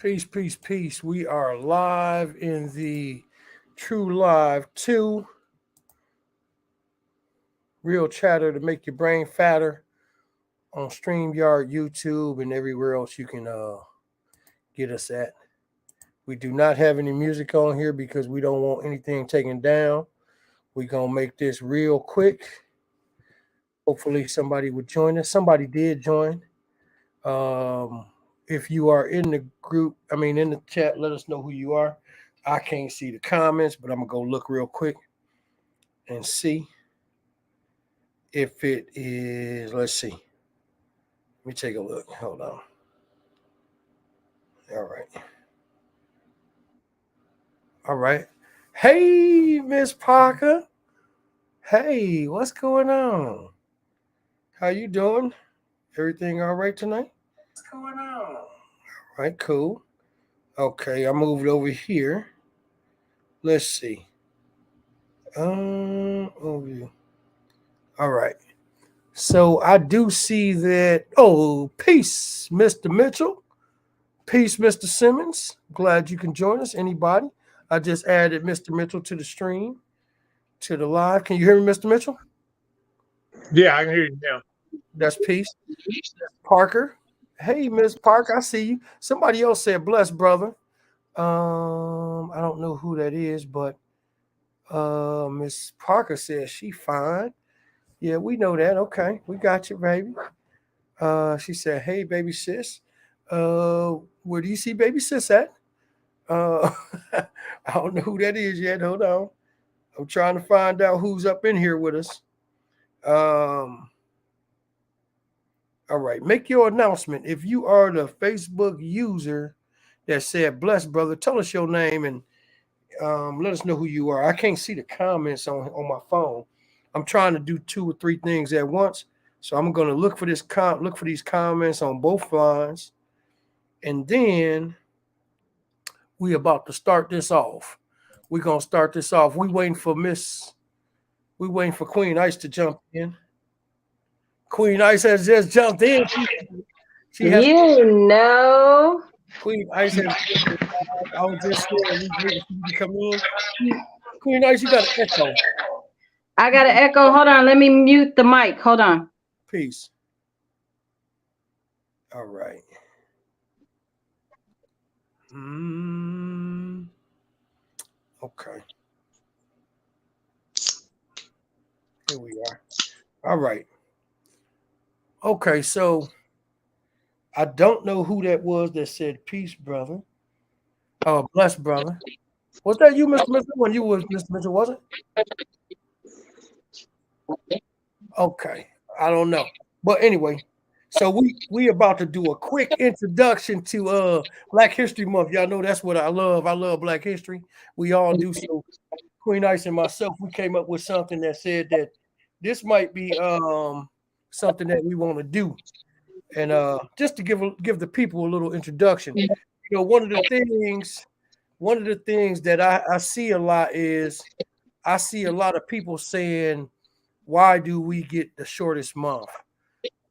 Peace, peace, peace. We are live in the True Live 2 Real Chatter to make your brain fatter on StreamYard, YouTube, and everywhere else you can get us at. We do not have any music on here because we don't want anything taken down. We're going to make this real quick. Hopefully, somebody would join us. Somebody did join. Um, if you are in the group, in the chat, let us know who you are. I can't see the comments, but I'm gonna go look real quick and see if it is. Let's see. Let me take a look. Hold on. All right. All right. Hey, Miss Parker. Hey, what's going on? How you doing? Everything all right tonight? What's going on? All right, cool. Okay, I moved over here. Let's see. Over here. All right. So I do see that. Oh, peace, Mr. Mitchell. Peace, Mr. Simmons. Glad you can join us. Anybody? I just added Mr. Mitchell to the stream, to the live. Can you hear me, Mr. Mitchell? Yeah, I can hear you now. That's peace. Parker. Hey, Miss Parker, I see you. Somebody else said bless, brother. I don't know who that is, but Miss Parker says she fine. Yeah, we know that. Okay, we got you, baby. She said, "Hey, baby sis, where do you see baby sis at?" Uh, I don't know who that is yet. Hold on, I'm trying to find out who's up in here with us. Um, all right, make your announcement. If you are the Facebook user that said "Bless, brother," tell us your name and let us know who you are. I can't see the comments on my phone. I'm trying to do two or three things at once, so I'm going to look for look for these comments on both lines, and then we about to start this off. We're gonna start this off. We waiting for Queen Ice to jump in. Queen Ice has just jumped in. She has Queen Ice has. I was just saying we waiting for you to come in. Queen Ice, you got an echo. I got an echo. Hold on. Let me mute the mic. Hold on. Peace. All right. Okay. Here we are. All right. Okay, so I don't know who that was that said peace, brother. Oh, bless, brother. Was that you, Mr. Mitchell? When you was Mr. Mitchell, was it? Okay. I don't know. But anyway, so we about to do a quick introduction to Black History Month. Y'all know that's what I love. I love Black History. We all do. So Queen Ice and myself, we came up with something that said that this might be something that we want to do. And just to give the people a little introduction, one of the things that I see a lot is I see a lot of people saying, why do we get the shortest month?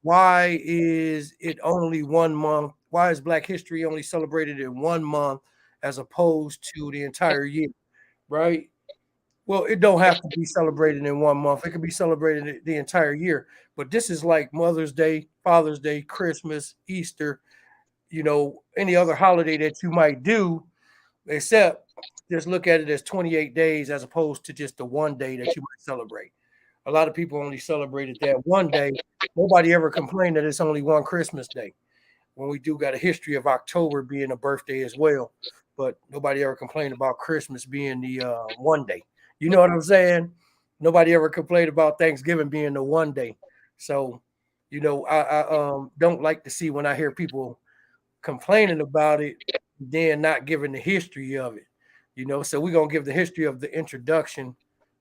Why is it only 1 month? Why is Black History only celebrated in 1 month as opposed to the entire year? Right? Well, it don't have to be celebrated in 1 month. It could be celebrated the entire year. But this is like Mother's Day, Father's Day, Christmas, Easter, any other holiday that you might do, except just look at it as 28 days as opposed to just the one day that you might celebrate. A lot of people only celebrated that one day. Nobody ever complained that it's only one Christmas day. When we do got a history of October being a birthday as well, but nobody ever complained about Christmas being the one day. You know what I'm saying? Nobody ever complained about Thanksgiving being the one day. So, I don't like to see when I hear people complaining about it, then not giving the history of it. So we're gonna give the history of the introduction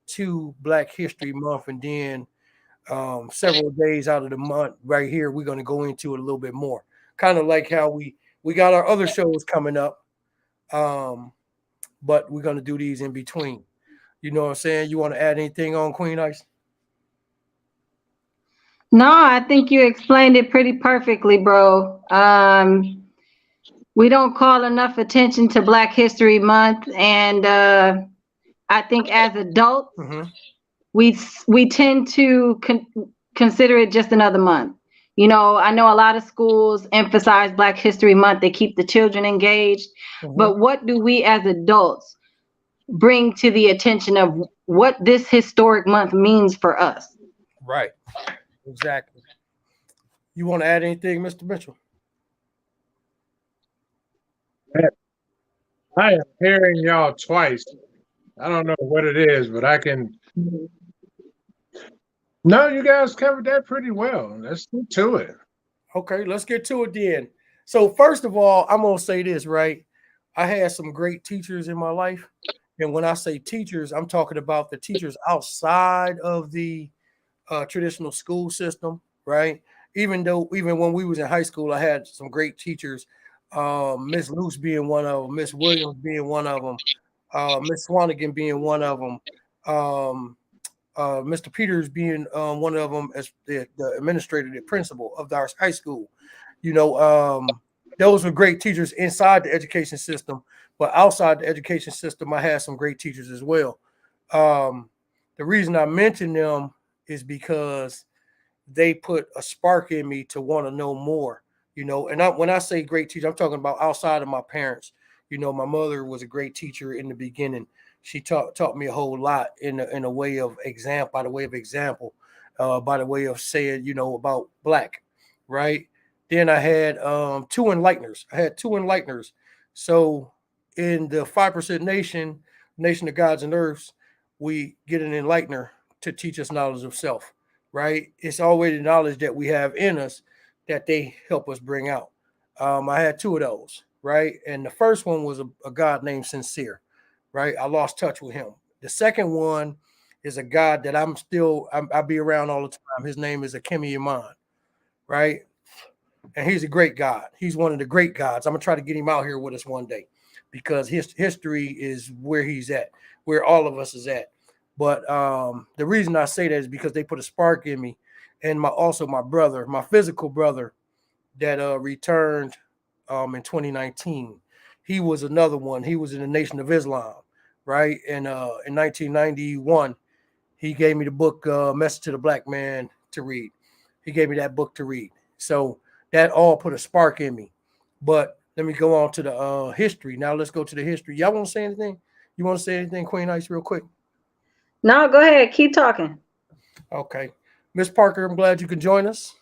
to Black History Month, and then several days out of the month right here, we're gonna go into it a little bit more. Kind of like how we got our other shows coming up, but we're gonna do these in between. You know what I'm saying? You want to add anything on Queen Ice? No, I think you explained it pretty perfectly, bro. We don't call enough attention to Black History Month, and I think as adults, we tend to consider it just another month. You know, I know a lot of schools emphasize Black History Month. They keep the children engaged. But what do we as adults bring to the attention of what this historic month means for us? Right. Exactly. You want to add anything, Mr. Mitchell? I am hearing y'all twice. I don't know what it is, but I can. No, you guys covered that pretty well. Let's get to it. Okay, let's get to it then. So first of all, I'm going to say this, right? I had some great teachers in my life. And when I say teachers, I'm talking about the teachers outside of the traditional school system, right? Even when we was in high school, I had some great teachers. Miss Luce being one of them, Miss Williams being one of them, Miss Swanigan being one of them, Mr. Peters being one of them as the administrator, the principal of our high school. You know, those were great teachers inside the education system, but outside the education system, I had some great teachers as well. The reason I mention them is because they put a spark in me to want to know more, you know. And when I say great teacher, I'm talking about outside of my parents. You know, my mother was a great teacher in the beginning. She taught me a whole lot in a way of example, by the way of saying, you know, about Black, right? Then I had two enlighteners. So in the 5% nation of gods and earths, we get an enlightener to teach us knowledge of self, right? It's always the knowledge that we have in us that they help us bring out. I had two of those, right? And the first one was a God named Sincere, right? I lost touch with him. The second one is a God that I'll be around all the time. His name is Akemi Iman, right? And he's a great God. He's one of the great gods. I'm going to try to get him out here with us one day because his history is where he's at, where all of us is at. But the reason I say that is because they put a spark in me, and my brother, my physical brother that returned in 2019. He was another one. He was in the Nation of Islam, right? And in 1991, he gave me the book Message to the Black Man to read. He gave me that book to read. So that all put a spark in me. But let me go on to the history. Now let's go to the history. Y'all want to say anything? You want to say anything, Queen Ice, real quick? No, go ahead. Keep talking. Okay. Miss Parker, I'm glad you could join us.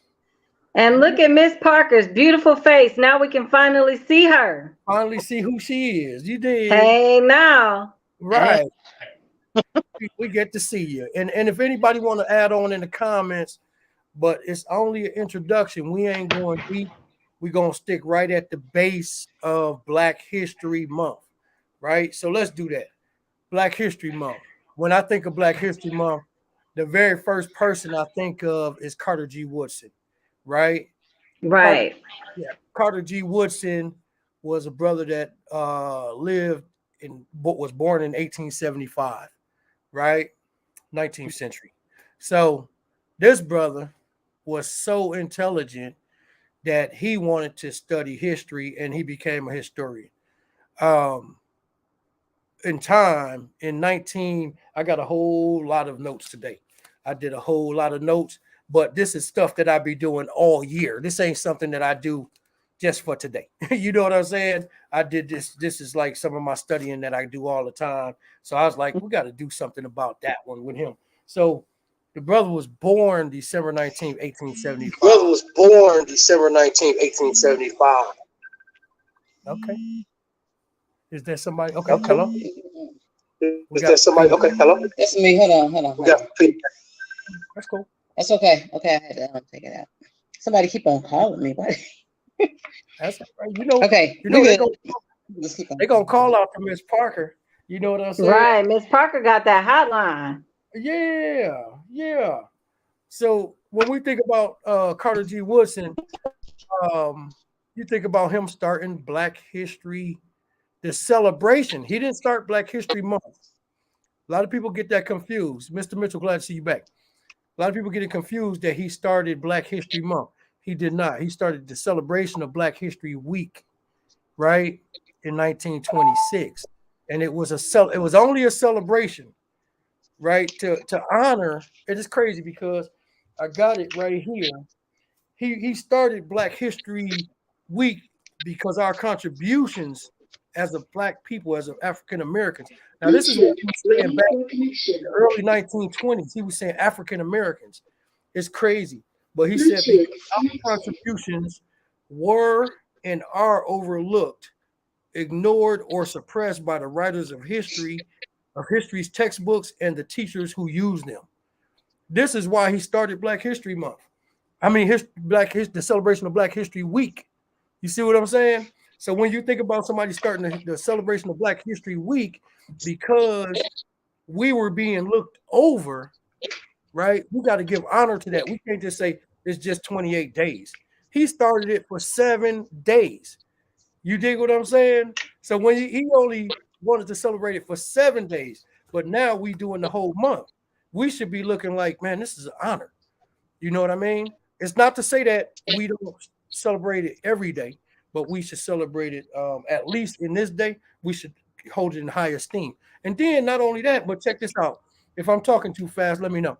And look at Miss Parker's beautiful face. Now we can finally see her. Finally see who she is. You did. Hey, now. Right. We get to see you. And if anybody want to add on in the comments, but it's only an introduction. We ain't going deep. We're going to stick right at the base of Black History Month, right? So let's do that. Black History Month. When I think of Black History Month, the very first person I think of is Carter G. Woodson, right? Right. Carter G. Woodson was a brother that was born in 1875, right? 19th century. So this brother was so intelligent that he wanted to study history, and he became a historian. In time, I got a whole lot of notes today. I did a whole lot of notes, but this is stuff that I be doing all year. This ain't something that I do just for today. You know what I'm saying? I did this. This is like some of my studying that I do all the time. So I was like, we got to do something about that one with him. So the brother was born December 19th, 1875. Brother was born December 19th, 1875. Okay. Is there somebody? Okay. Hello. Is there somebody? Okay. Hello. That's me. Hold on. That's cool. That's okay. Okay, I had to take it out. Somebody keep on calling me. What? That's right. You know. Okay. You know they gonna call out to Miss Parker. You know what I'm saying? Right. Miss Parker got that hotline. Yeah. So when we think about Carter G. Woodson, you think about him starting Black History, the celebration. He didn't start Black History Month. A lot of people get that confused. Mr. Mitchell, glad to see you back. A lot of people get it confused that he started Black History Month. He did not. He started the celebration of Black History Week right, in 1926, and it was only a celebration, right, to honor. It is crazy because I got it right here. He started Black History Week because our contributions as a Black people, as African Americans. Now, this is what he was saying back in the early 1920s. He was saying African Americans. It's crazy. But he said because our contributions were and are overlooked, ignored, or suppressed by the writers of history's textbooks and the teachers who use them. This is why he started Black History Month. I mean, the celebration of Black History Week. You see what I'm saying? So when you think about somebody starting the celebration of Black History Week, because we were being looked over, right? We got to give honor to that. We can't just say it's just 28 days. He started it for 7 days. You dig what I'm saying? So when he only wanted to celebrate it for 7 days, but now we doing the whole month. We should be looking like, man, this is an honor. You know what I mean? It's not to say that we don't celebrate it every day, but we should celebrate it at least in this day. We should hold it in high esteem. And then not only that, but check this out. If I'm talking too fast, let me know.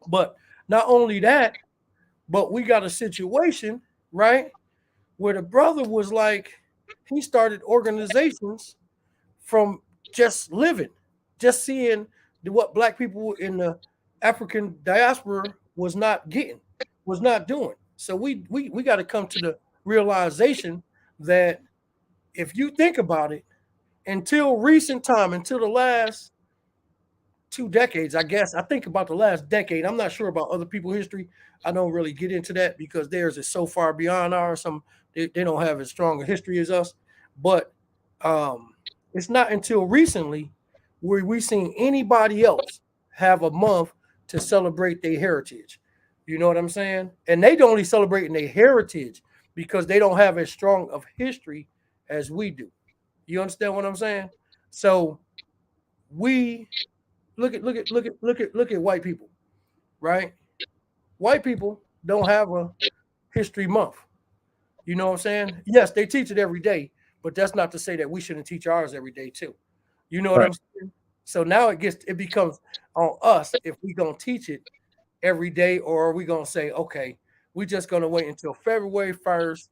But not only that, but we got a situation, right, where the brother was like, he started organizations from just living, just seeing what Black people in the African diaspora was not getting, was not doing. So we got to come to the realization that if you think about it, until recent time, until the last 2 decades, I guess, I think about the last decade. I'm not sure about other people's history. I don't really get into that because theirs is so far beyond ours. They don't have as strong a history as us. But it's not until recently where we seen anybody else have a month to celebrate their heritage. You know what I'm saying? And they don't only celebrating their heritage because they don't have as strong of history as we do. You understand what I'm saying? So we look at white people, right? White people don't have a history month. You know what I'm saying? Yes, they teach it every day, but that's not to say that we shouldn't teach ours every day too. You know what I'm saying? So now it becomes on us if we gonna teach it every day, or are we gonna say, okay, we're just gonna wait until February 1st.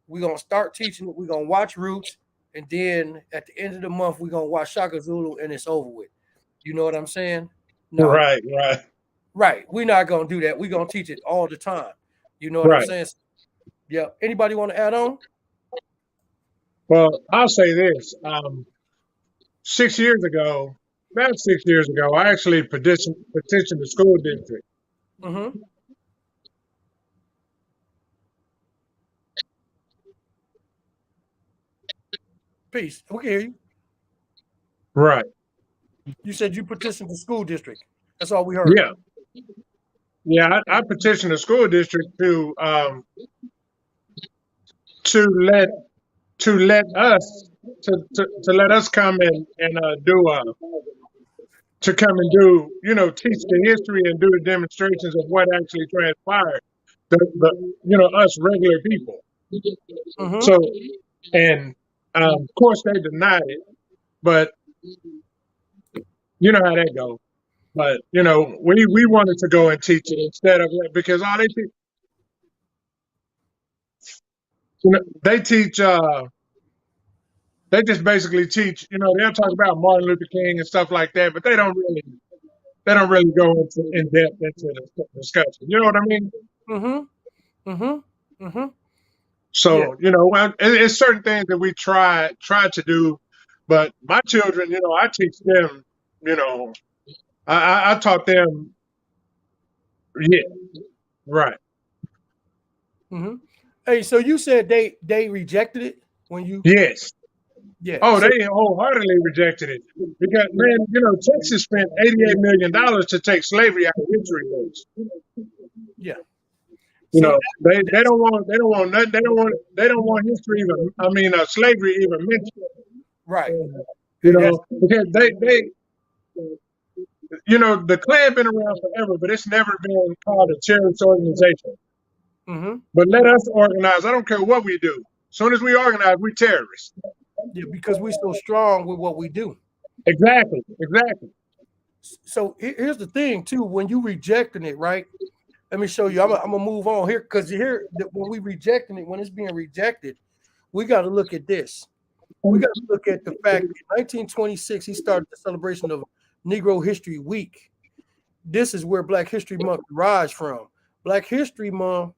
We're gonna start teaching it, we're gonna watch Roots, and then at the end of the month, we're gonna watch Shaka Zulu and it's over with. You know what I'm saying? No. Right. We're not gonna do that. We're gonna teach it all the time. You know what I'm saying? Yeah. Anybody want to add on? Well, I'll say this. 6 years ago, about 6 years ago, I actually petitioned the school district. Mm-hmm. Peace. We can hear you. Right. You said you petitioned the school district. That's all we heard. Yeah. Yeah, I petitioned the school district to let us come and do, teach the history and do the demonstrations of what actually transpired. Us regular people. Mm-hmm. So, and of course they denied it, but you know how that goes. But we wanted to go and teach it instead of, because all they teach, they teach. They just basically teach. They'll talk about Martin Luther King and stuff like that, but they don't really go in depth into the discussion. You know what I mean? Mm-hmm. Mm-hmm. Mm-hmm. So it's certain things that we try to do, but my children, I teach them. I taught them. Yeah. Right. Mm-hmm. Hey, so you said they rejected it when you? Yes. Yeah. Oh, they wholeheartedly rejected it because, man, Texas spent $88 million to take slavery out of history books. Yeah. They don't want history even. Slavery even mentioned. Right. Because the Klan been around forever, but it's never been called a terrorist organization. Mm-hmm. But let us organize. I don't care what we do. Soon as we organize, we terrorists. Yeah, because we're so strong with what we do. Exactly. So here's the thing too, when you rejecting it, right? Let me show you. I'm gonna move on here because here when we rejecting it, when it's being rejected, we got to look at this. We got to look at the fact that in 1926 he started the celebration of Negro History Week. This is where Black History Month derives from. Black History Month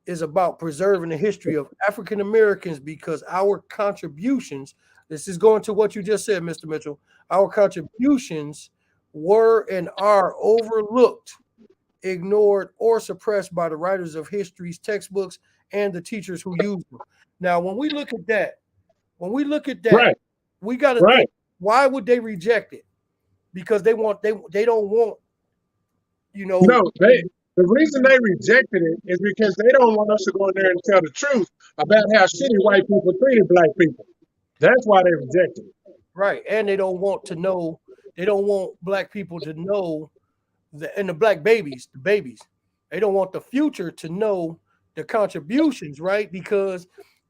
is about preserving the history of African Americans because our contributions, this is going to what you just said, Mr. Mitchell, our contributions were and are overlooked, ignored, or suppressed by the writers of history's textbooks and the teachers who use them. Now, when we look at that, Right. we got to think, why would they reject it? Because they don't want, No, the reason they rejected it is because they don't want us to go in there and tell the truth about how shitty white people treated Black people. That's why they rejected it. Right. And they don't want Black people to know and the Black babies, they don't want the future to know the contributions, right? Because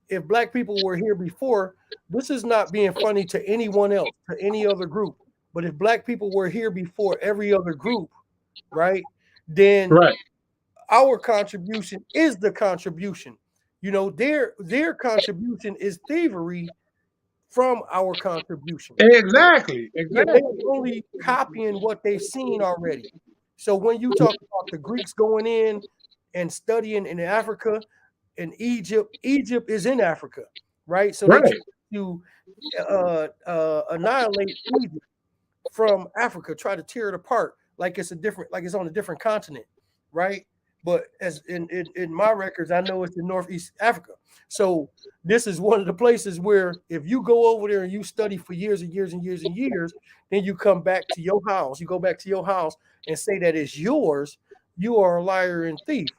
if Black people were here before, this is not being funny to anyone else, to any other group. But if Black people were here before every other group, right, then our contribution is the contribution. You know, their contribution is thievery from our contribution. Exactly. They're only copying what they've seen already. So when you talk about the Greeks going in and studying in Africa and Egypt is in Africa, right? So they try to annihilate Egypt from Africa, try to tear it apart like it's on a different continent, right? But as in my records, I know it's in Northeast Africa. So this is one of the places where if you go over there and you study for years and years and years and years, then you come back to your house, and say that it's yours, you are a liar and thief.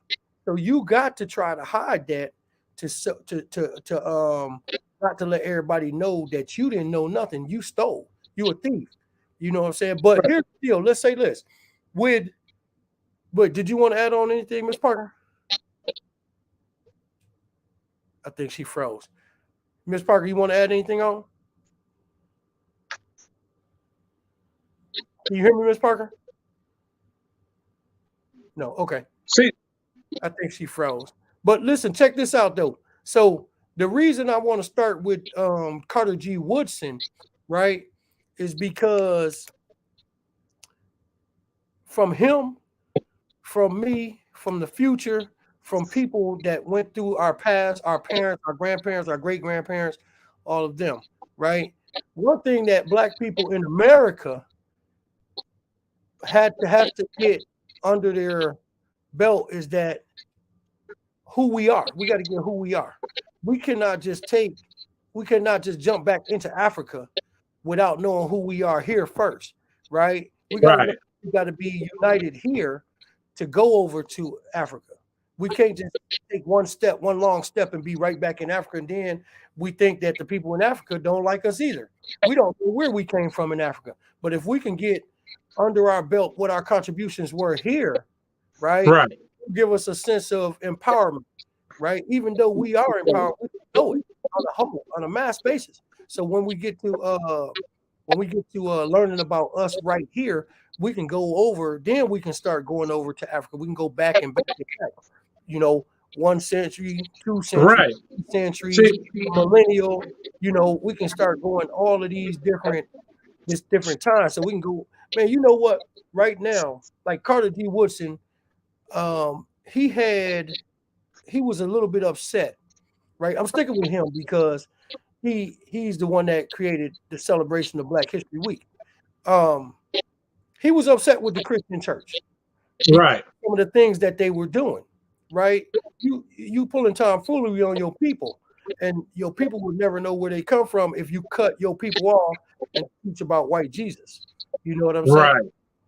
So you got to try to hide that to not to let everybody know that you didn't know nothing. You stole. You a thief. You know what I'm saying? But here's the deal. Let's say this. But did you want to add on anything, Ms. Parker? I think she froze. Ms. Parker, you want to add anything on? Can you hear me, Ms. Parker? No. Okay. See, I think she froze. But listen, check this out, though. So the reason I want to start with Carter G. Woodson, right, is because from him, from me, from the future, from people that went through our past, our parents, our grandparents, our great-grandparents, all of them, right? One thing that Black people in America have to get under their belt is that who we are. We got to get who we are. We cannot just jump back into Africa without knowing who we are here first, right? We got to be united here to go over to Africa. We can't just take one long step and be right back in Africa. And then we think that the people in Africa don't like us either. We don't know where we came from in Africa. But if we can get under our belt what our contributions were here, right? Give us a sense of empowerment, right? Even though we are empowered, we know it on a mass basis. So when we get to learning about us right here, we can go over, then we can start going over to Africa. We can go back and back, you know, 1 century, 2 centuries, 3 centuries, millennial, you know, we can start going all of these different times. So we can go, man, you know what, right now, like Carter G. Woodson, he was a little bit upset, right? I'm sticking with him because he's the one that created the celebration of Black History Week. He was upset with the Christian church, right? Some of the things that they were doing, right? You pulling tomfoolery on your people, and your people would never know where they come from if you cut your people off and teach about white Jesus. You know what I'm saying? Right.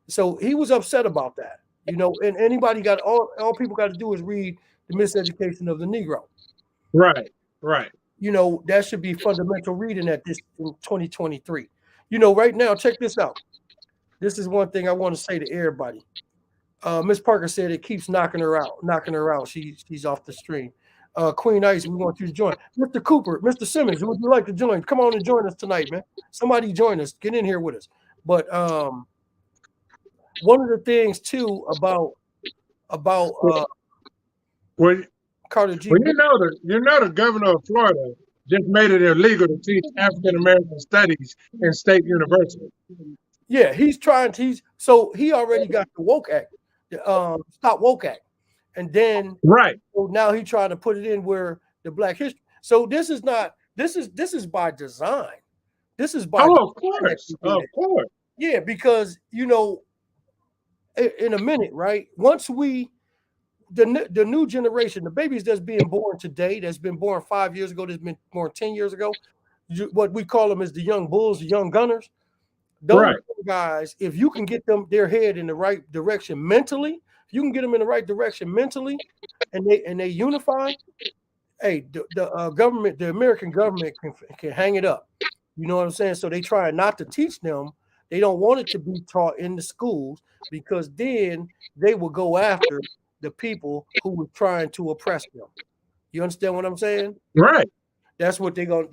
So he was upset about that, you know. And anybody got all people got to do is read The Miseducation of the Negro. Right. You know, that should be fundamental reading at this in 2023. You know, right now, check this out. This is one thing I want to say to everybody. Ms. Parker said it keeps knocking her out. She's off the stream. Queen Ice, we want you to join. Mr. Cooper, Mr. Simmons, would you like to join? Come on and join us tonight, man. Somebody join us. Get in here with us. But one of the things too about Well, Carter G. well, you know the governor of Florida just made it illegal to teach African American studies in state universities. Yeah, he's trying to. So he already got the Woke Act, the Stop Woke Act, and then Right. so now he's trying to put it in where the Black History. So this is not. This is by design. This is by. Oh, of design that course, he did of it. course. Yeah, because in a minute, right? Once the new generation, the babies that's being born today, that's been born 5 years ago, that's been born 10 years ago, what we call them is the young bulls, the young gunners. Those Right. guys, if you can get their head in the right direction mentally, if you can get them in the right direction mentally, and they unify, hey, the government, the American government can hang it up. You know what I'm saying? So they try not to teach them. They don't want it to be taught in the schools because then they will go after the people who were trying to oppress them. You understand what I'm saying? Right. That's what they're gonna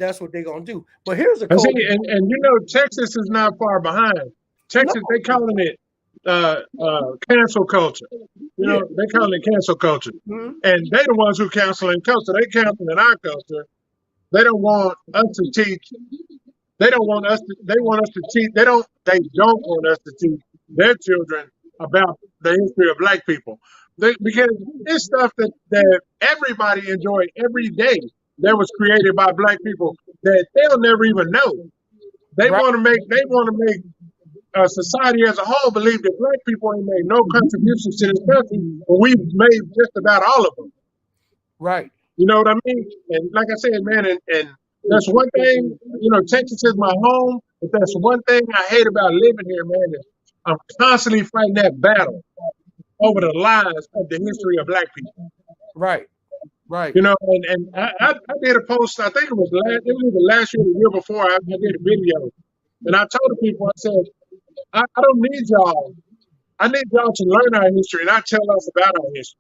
do. But here's a And see, code. and you know, Texas is not far behind. Texas, they calling it cancel culture. You know, they calling it cancel culture. Mhm. And they the ones who canceling culture. They canceling our culture. They don't want us to teach. They don't want us to. They want us to teach. They don't want us to teach their children about the history of Black people. Because it's stuff that everybody enjoy every day that was created by Black people that they'll never even know. They Right. want to make society as a whole believe that Black people ain't made no contributions to this country, but we've made just about all of them. Right. You know what I mean? And like I said, man, and that's one thing, you know, Texas is my home, but that's one thing I hate about living here, man, is I'm constantly fighting that battle over the lies of the history of Black people. Right. Right. You know, and I did a post, I think it was either last year or the year before, I did a video. And I told the people, I said, I don't need y'all. I need y'all to learn our history, not tell us about our history.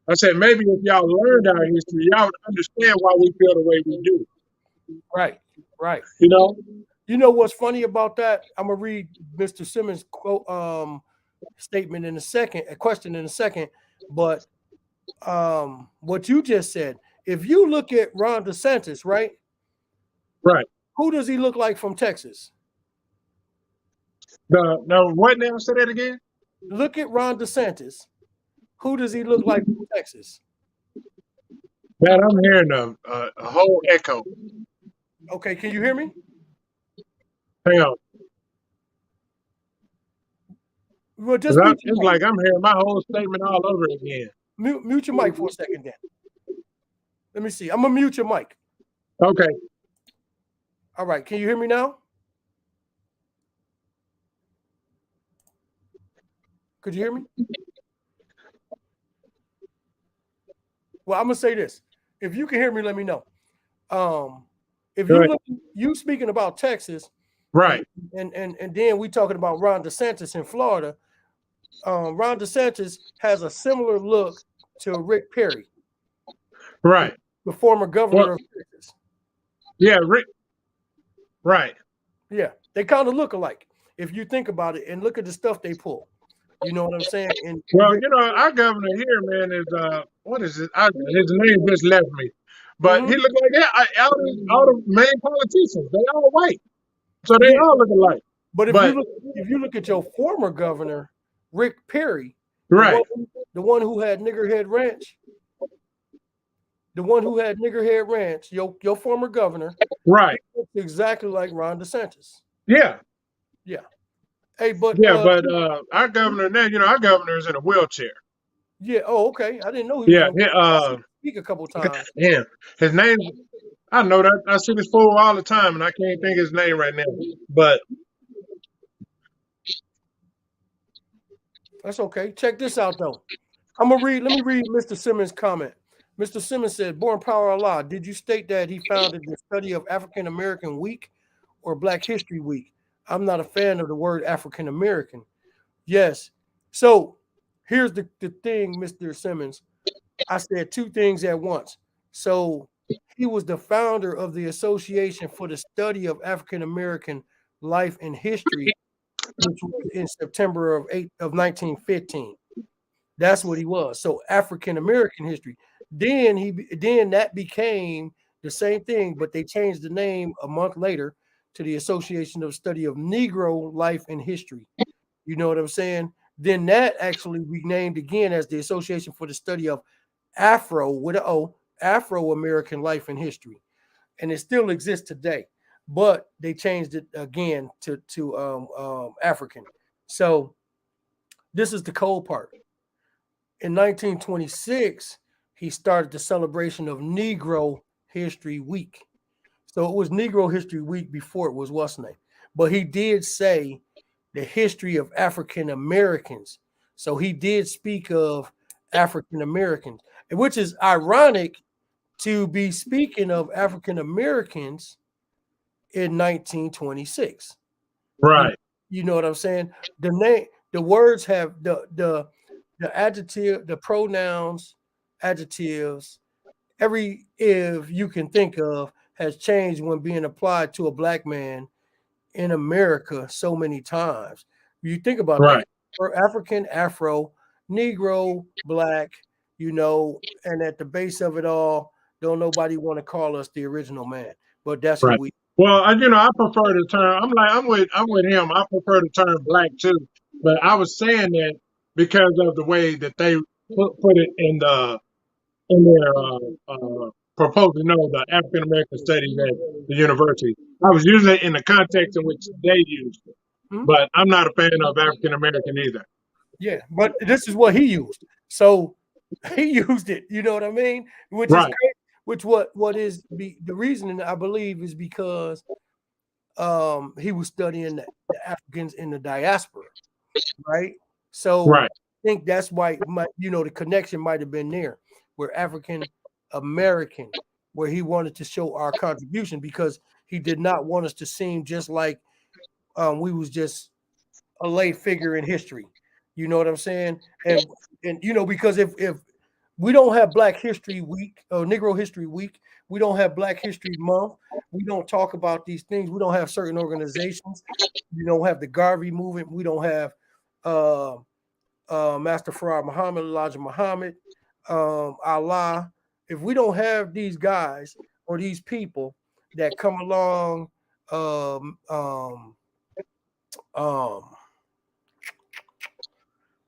I said, maybe if y'all learned our history, y'all would understand why we feel the way we do. Right. Right. You know? You know what's funny about that? I'm gonna read Mr. Simmons' quote statement in a second, a question in a second, but what you just said, if you look at Ron DeSantis, right? Right. Who does he look like from Texas? No, what now? Say that again? Look at Ron DeSantis. Who does he look like from Texas? Man, I'm hearing a whole echo. Okay, can you hear me? Hang on. Well, just It's like I'm hearing my whole statement all over again. mute your mic for a second then. Let me see. I'm gonna mute your mic. Okay. All right, can you hear me now? Could you hear me? Well, I'm gonna say this. If you can hear me, let me know. If you speaking about Texas, right, and then we talking about Ron DeSantis in Florida. Ron DeSantis has a similar look to Rick Perry, right, the former governor of Texas. Yeah, Rick. Right. Yeah, they kind of look alike if you think about it and look at the stuff they pull. You know what I'm saying? And well, you know, our governor here, man, is what is it? His name just left me, but he looked like all the main politicians. They all white, so they all look alike. But if you look at your former governor, Rick Perry, right, the one who had Niggerhead Ranch, your former governor, right, looks exactly like Ron DeSantis. Yeah. Hey, but our governor now, you know, our governor is in a wheelchair. Yeah. Oh, okay. I didn't know he was speak a couple times. Yeah, his name. I know that I see this fool all the time, and I can't think his name right now. But that's okay. Check this out though. Let me read Mr. Simmons' comment. Mr. Simmons said, "Born Power Allah, did you state that he founded the study of African American Week or Black History Week? I'm not a fan of the word African American." Yes. So here's the thing, Mr. Simmons. I said two things at once. So he was the founder of the Association for the Study of African American Life and History, which was in September of 1915. That's what he was. So African American history. Then that became the same thing, but they changed the name a month later to the Association of Study of Negro Life and History. You know what I'm saying? Then that actually renamed again as the Association for the Study of Afro with an O, Afro-American Life and History. And it still exists today, but they changed it again to African. So this is the cold part. In 1926, he started the celebration of Negro History Week. So it was Negro History Week before it was what's name. But he did say the history of African Americans. So he did speak of African Americans, which is ironic to be speaking of African Americans in 1926. Right. You know what I'm saying? The words have the adjective, the pronouns, adjectives, every if you can think of has changed when being applied to a black man in America so many times. You think about Right. that. For African, Afro, Negro, Black, and at the base of it all, don't nobody want to call us the original man. But that's Right. who we. Well, I prefer the term. I'm with him. I prefer the term black too. But I was saying that because of the way that they put it in their proposal, the African American studies at the university. I was using it in the context in which they used it. But I'm not a fan of African American either. Yeah, but this is what he used. So he used it. You know what I mean? Which Right. is crazy. Which what is the reasoning I believe is because he was studying the Africans in the diaspora, right? So Right. I think that's why the connection might have been there, where African American, where he wanted to show our contribution because he did not want us to seem just like we was just a late figure in history. You know what I'm saying? And because if we don't have Black History Week or Negro History Week, we don't have Black History Month, we don't talk about these things, we don't have certain organizations, we don't have the Garvey movement, we don't have Master Farad Muhammad, Elijah Muhammad, Allah. If we don't have these guys or these people that come along,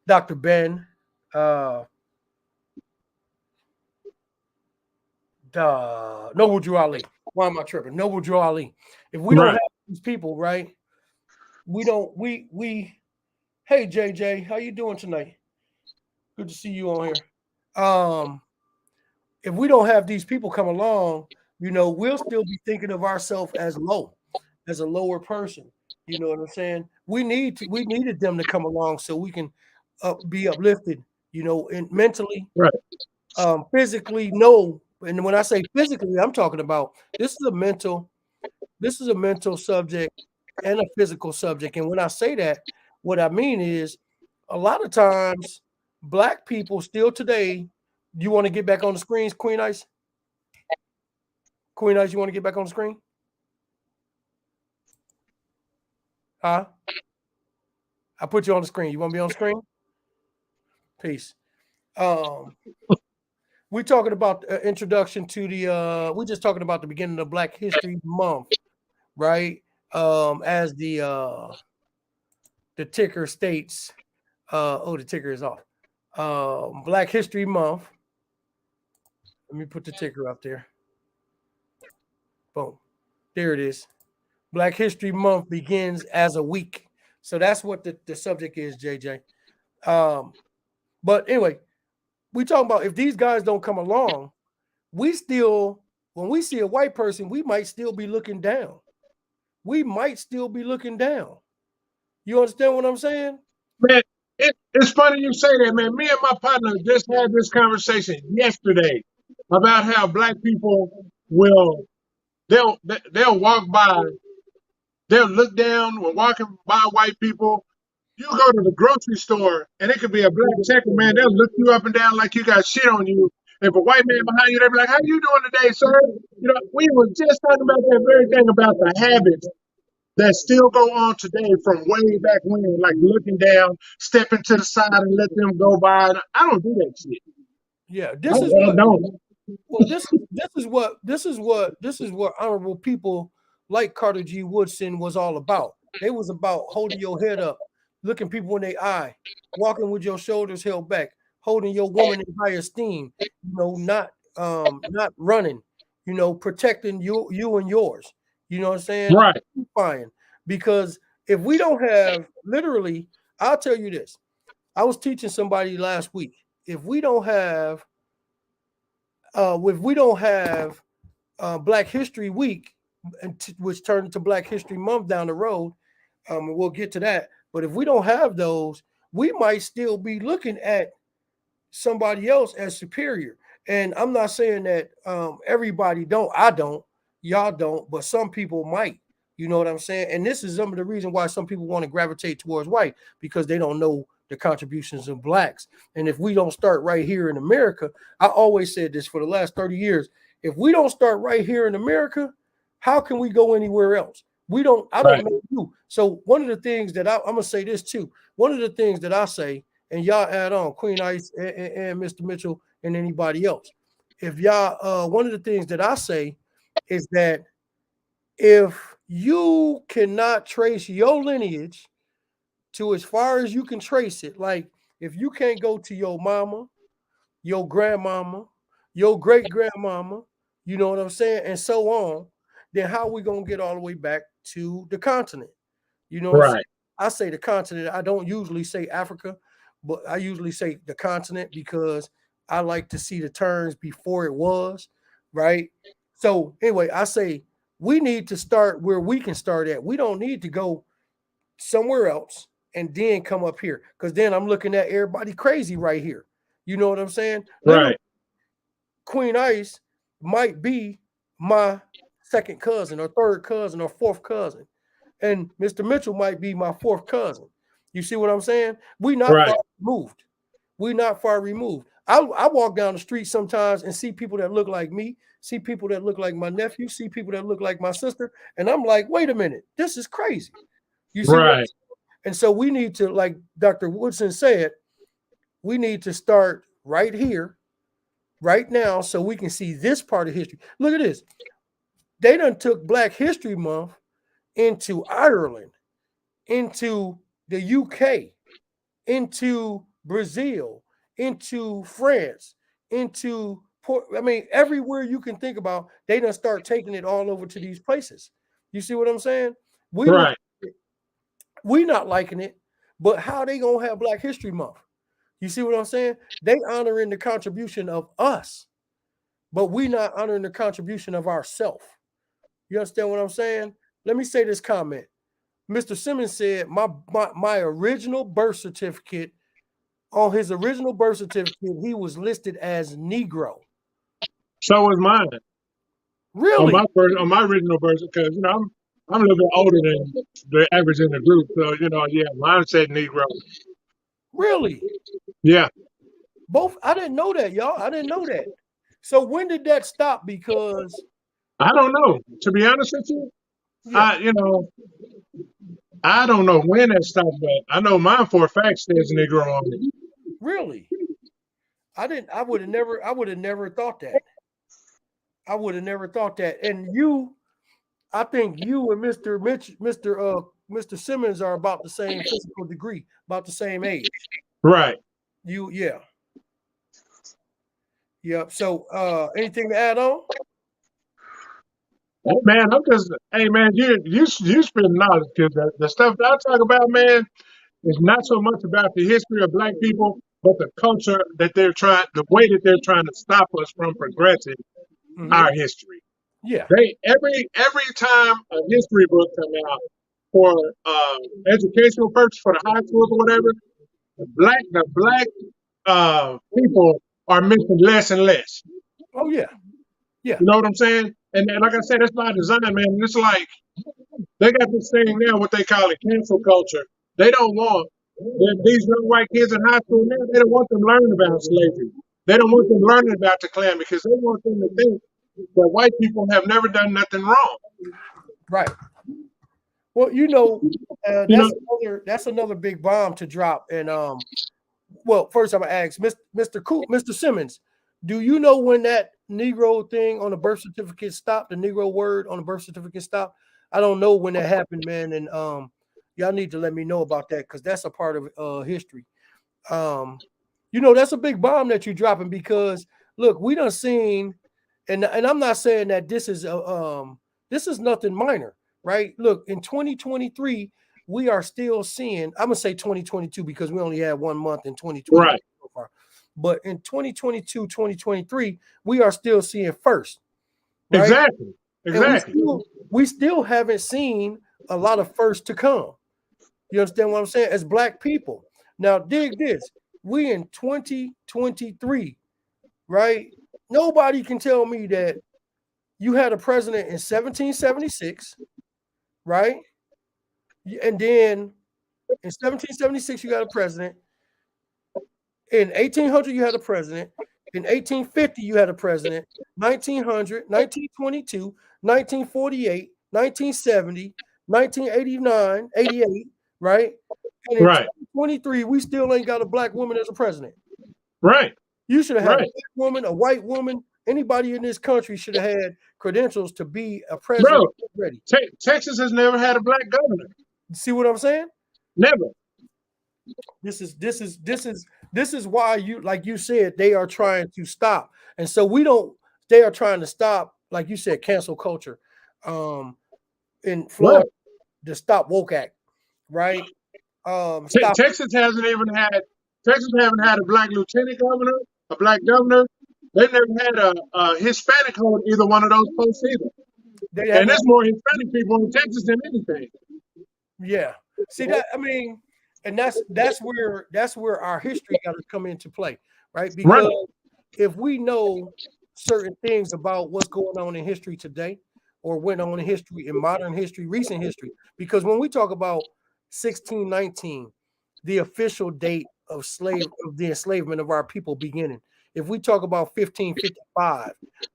Dr. Ben, Noble Drew Ali. Why am I tripping? Noble Drew Ali. If we don't have these people, right? We don't. We. Hey JJ, how you doing tonight? Good to see you on here. If we don't have these people come along, we'll still be thinking of ourselves as low, as a lower person. You know what I'm saying? We needed them to come along so we can be uplifted, and mentally, right. Physically, no. And when I say physically, I'm talking about this is a mental subject and a physical subject. And when I say that, what I mean is a lot of times Black people still today, you want to get back on the screens, Queen Ice? Queen Ice, you want to get back on the screen? Huh? I put you on the screen. You want to be on the screen? Peace. We're talking about introduction to the we're just talking about the beginning of Black History Month, right? As the ticker states, the ticker is off. Black History Month. Let me put the ticker up there. Boom. There it is. Black History Month begins as a week. So that's what the subject is, JJ. But anyway, we talking about if these guys don't come along, when we see a white person, we might still be looking down. We might still be looking down. You understand what I'm saying? Man, it's funny you say that, man. Me and my partner just had this conversation yesterday about how Black people they'll walk by, they'll look down when walking by white people. You go to the grocery store and it could be a black checker, man. They'll look you up and down like you got shit on you if a white man behind you, they be like, "How you doing today, sir?" You know, we were just talking about that very thing about the habits that still go on today from way back when, like looking down, stepping to the side and let them go by. I don't do that shit. Yeah, I don't. well, this is what honorable people like Carter G. Woodson was all about. They was about holding your head up, looking people in their eye, walking with your shoulders held back, holding your woman in high esteem, not running, protecting you and yours. You know what I'm saying? Right. Fine. Because if we don't have literally, I'll tell you this. I was teaching somebody last week. If we don't have Black History Week, which turned into Black History Month down the road, we'll get to that. But if we don't have those, we might still be looking at somebody else as superior. And I'm not saying that everybody don't. I don't. Y'all don't. But some people might. You know what I'm saying? And this is some of the reason why some people want to gravitate towards white, because they don't know the contributions of blacks. And if we don't start right here in America, I always said this for the last 30 years, if we don't start right here in America, how can we go anywhere else? I don't know you. So one of the things that I'm gonna say this too. One of the things that I say, and y'all add on, Queen Ice and Mr. Mitchell and anybody else. If y'all, one of the things that I say is that if you cannot trace your lineage to as far as you can trace it, like if you can't go to your mama, your grandmama, your great grandmama, you know what I'm saying, and so on, then how are we gonna get all the way back to the continent? You know what I'm saying? I say the continent. I don't usually say Africa, but I usually say the continent because I like to see the terms before it was, right? So anyway, I say we need to start where we can start at. We don't need to go somewhere else and then come up here, because then I'm looking at everybody crazy right here. You know what I'm saying? Right. Queen Ice might be my second cousin or third cousin or fourth cousin, and Mr. Mitchell might be my fourth cousin. You see what I'm saying? We not far removed. We not far removed. I walk down the street sometimes and see people that look like me, see people that look like my nephew, see people that look like my sister, and I'm like, wait a minute, this is crazy. You see what? And so we need to, like Dr. Woodson said, we need to start right here, right now, so we can see this part of history. Look at this. They done took Black History Month into Ireland, into the UK, into Brazil, into France, into everywhere you can think about, they done start taking it all over to these places. You see what I'm saying? We not liking it, but how they gonna have Black History Month? You see what I'm saying? They honoring the contribution of us, but we not honoring the contribution of ourselves. You understand what I'm saying? Let me say this comment. Mr. Simmons said my original birth certificate, on his original birth certificate, he was listed as Negro. So was mine. Really? On my original birth, because I'm a little bit older than the average in the group, so mine said Negro. Really? Yeah. Both. I didn't know that, y'all. I didn't know that. So when did that stop? Because I don't know. To be honest with you, I don't know when that stopped, but I know mine for a fact says Negro on it. Really? I would have never thought that. I would have never thought that. And I think you and Mr. Simmons are about the same physical degree, about the same age. Right. Yeah. So anything to add on? Oh, man, you spend knowledge, because the stuff that I talk about, man, is not so much about the history of Black people, but the culture that the way that they're trying to stop us from progressing our history. Yeah. Every time a history book comes out for educational purpose for the high schools or whatever, the black people are missing less and less. Oh yeah. Yeah. You know what I'm saying? And like I said, that's by design, man. It's like they got this thing now, what they call it cancel culture. They don't want these young white kids in high school now. They don't want them learning about slavery. They don't want them learning about the Klan because they want them to think that white people have never done nothing wrong. Right. Well, you know, You know, that's another big bomb to drop. And well, first I'm gonna ask Mr. Simmons, do you know when that Negro thing on the birth certificate stopped? The Negro word on the birth certificate stopped? I don't know when that happened, man. And y'all need to let me know about that because that's a part of history. You know, that's a big bomb that you're dropping because look, we done seen, and I'm not saying that this is nothing minor, right? Look, in 2023, we are still seeing, I'm gonna say 2022 because we only had 1 month in 2020 right. so far. But in 2022, 2023, we are still seeing first, right? Exactly. And Exactly. we still haven't seen a lot of first to come. You understand what I'm saying? As Black people. Now, dig this. We in 2023, right? Nobody can tell me that you had a president in 1776, right? And then in 1776, you got a president. In 1800, you had a president. In 1850, you had a president. 1900, 1922, 1948, 1970, 1989, 88, right? And in Right. 2023, we still ain't got a Black woman as a president. Right. You should have had a Right. Black woman, a white woman, anybody in this country should have had credentials to be a president Bro, already. Texas has never had a Black governor. See what I'm saying? Never. This is why you, like you said, they are trying to stop. And so they are trying to stop, like you said, cancel culture in Florida, the Stop Woke Act, right? Stop. Texas haven't had a Black lieutenant governor, a Black governor. They've never had a Hispanic hold either one of those posts either. And there's more Hispanic people in Texas than anything. Yeah. See that? I mean, and that's where our history got to come into play, right? Because if we know certain things about what's going on in history today, or went on in history, in modern history, recent history, because when we talk about 1619, the official date of the enslavement of our people beginning. If we talk about 1555,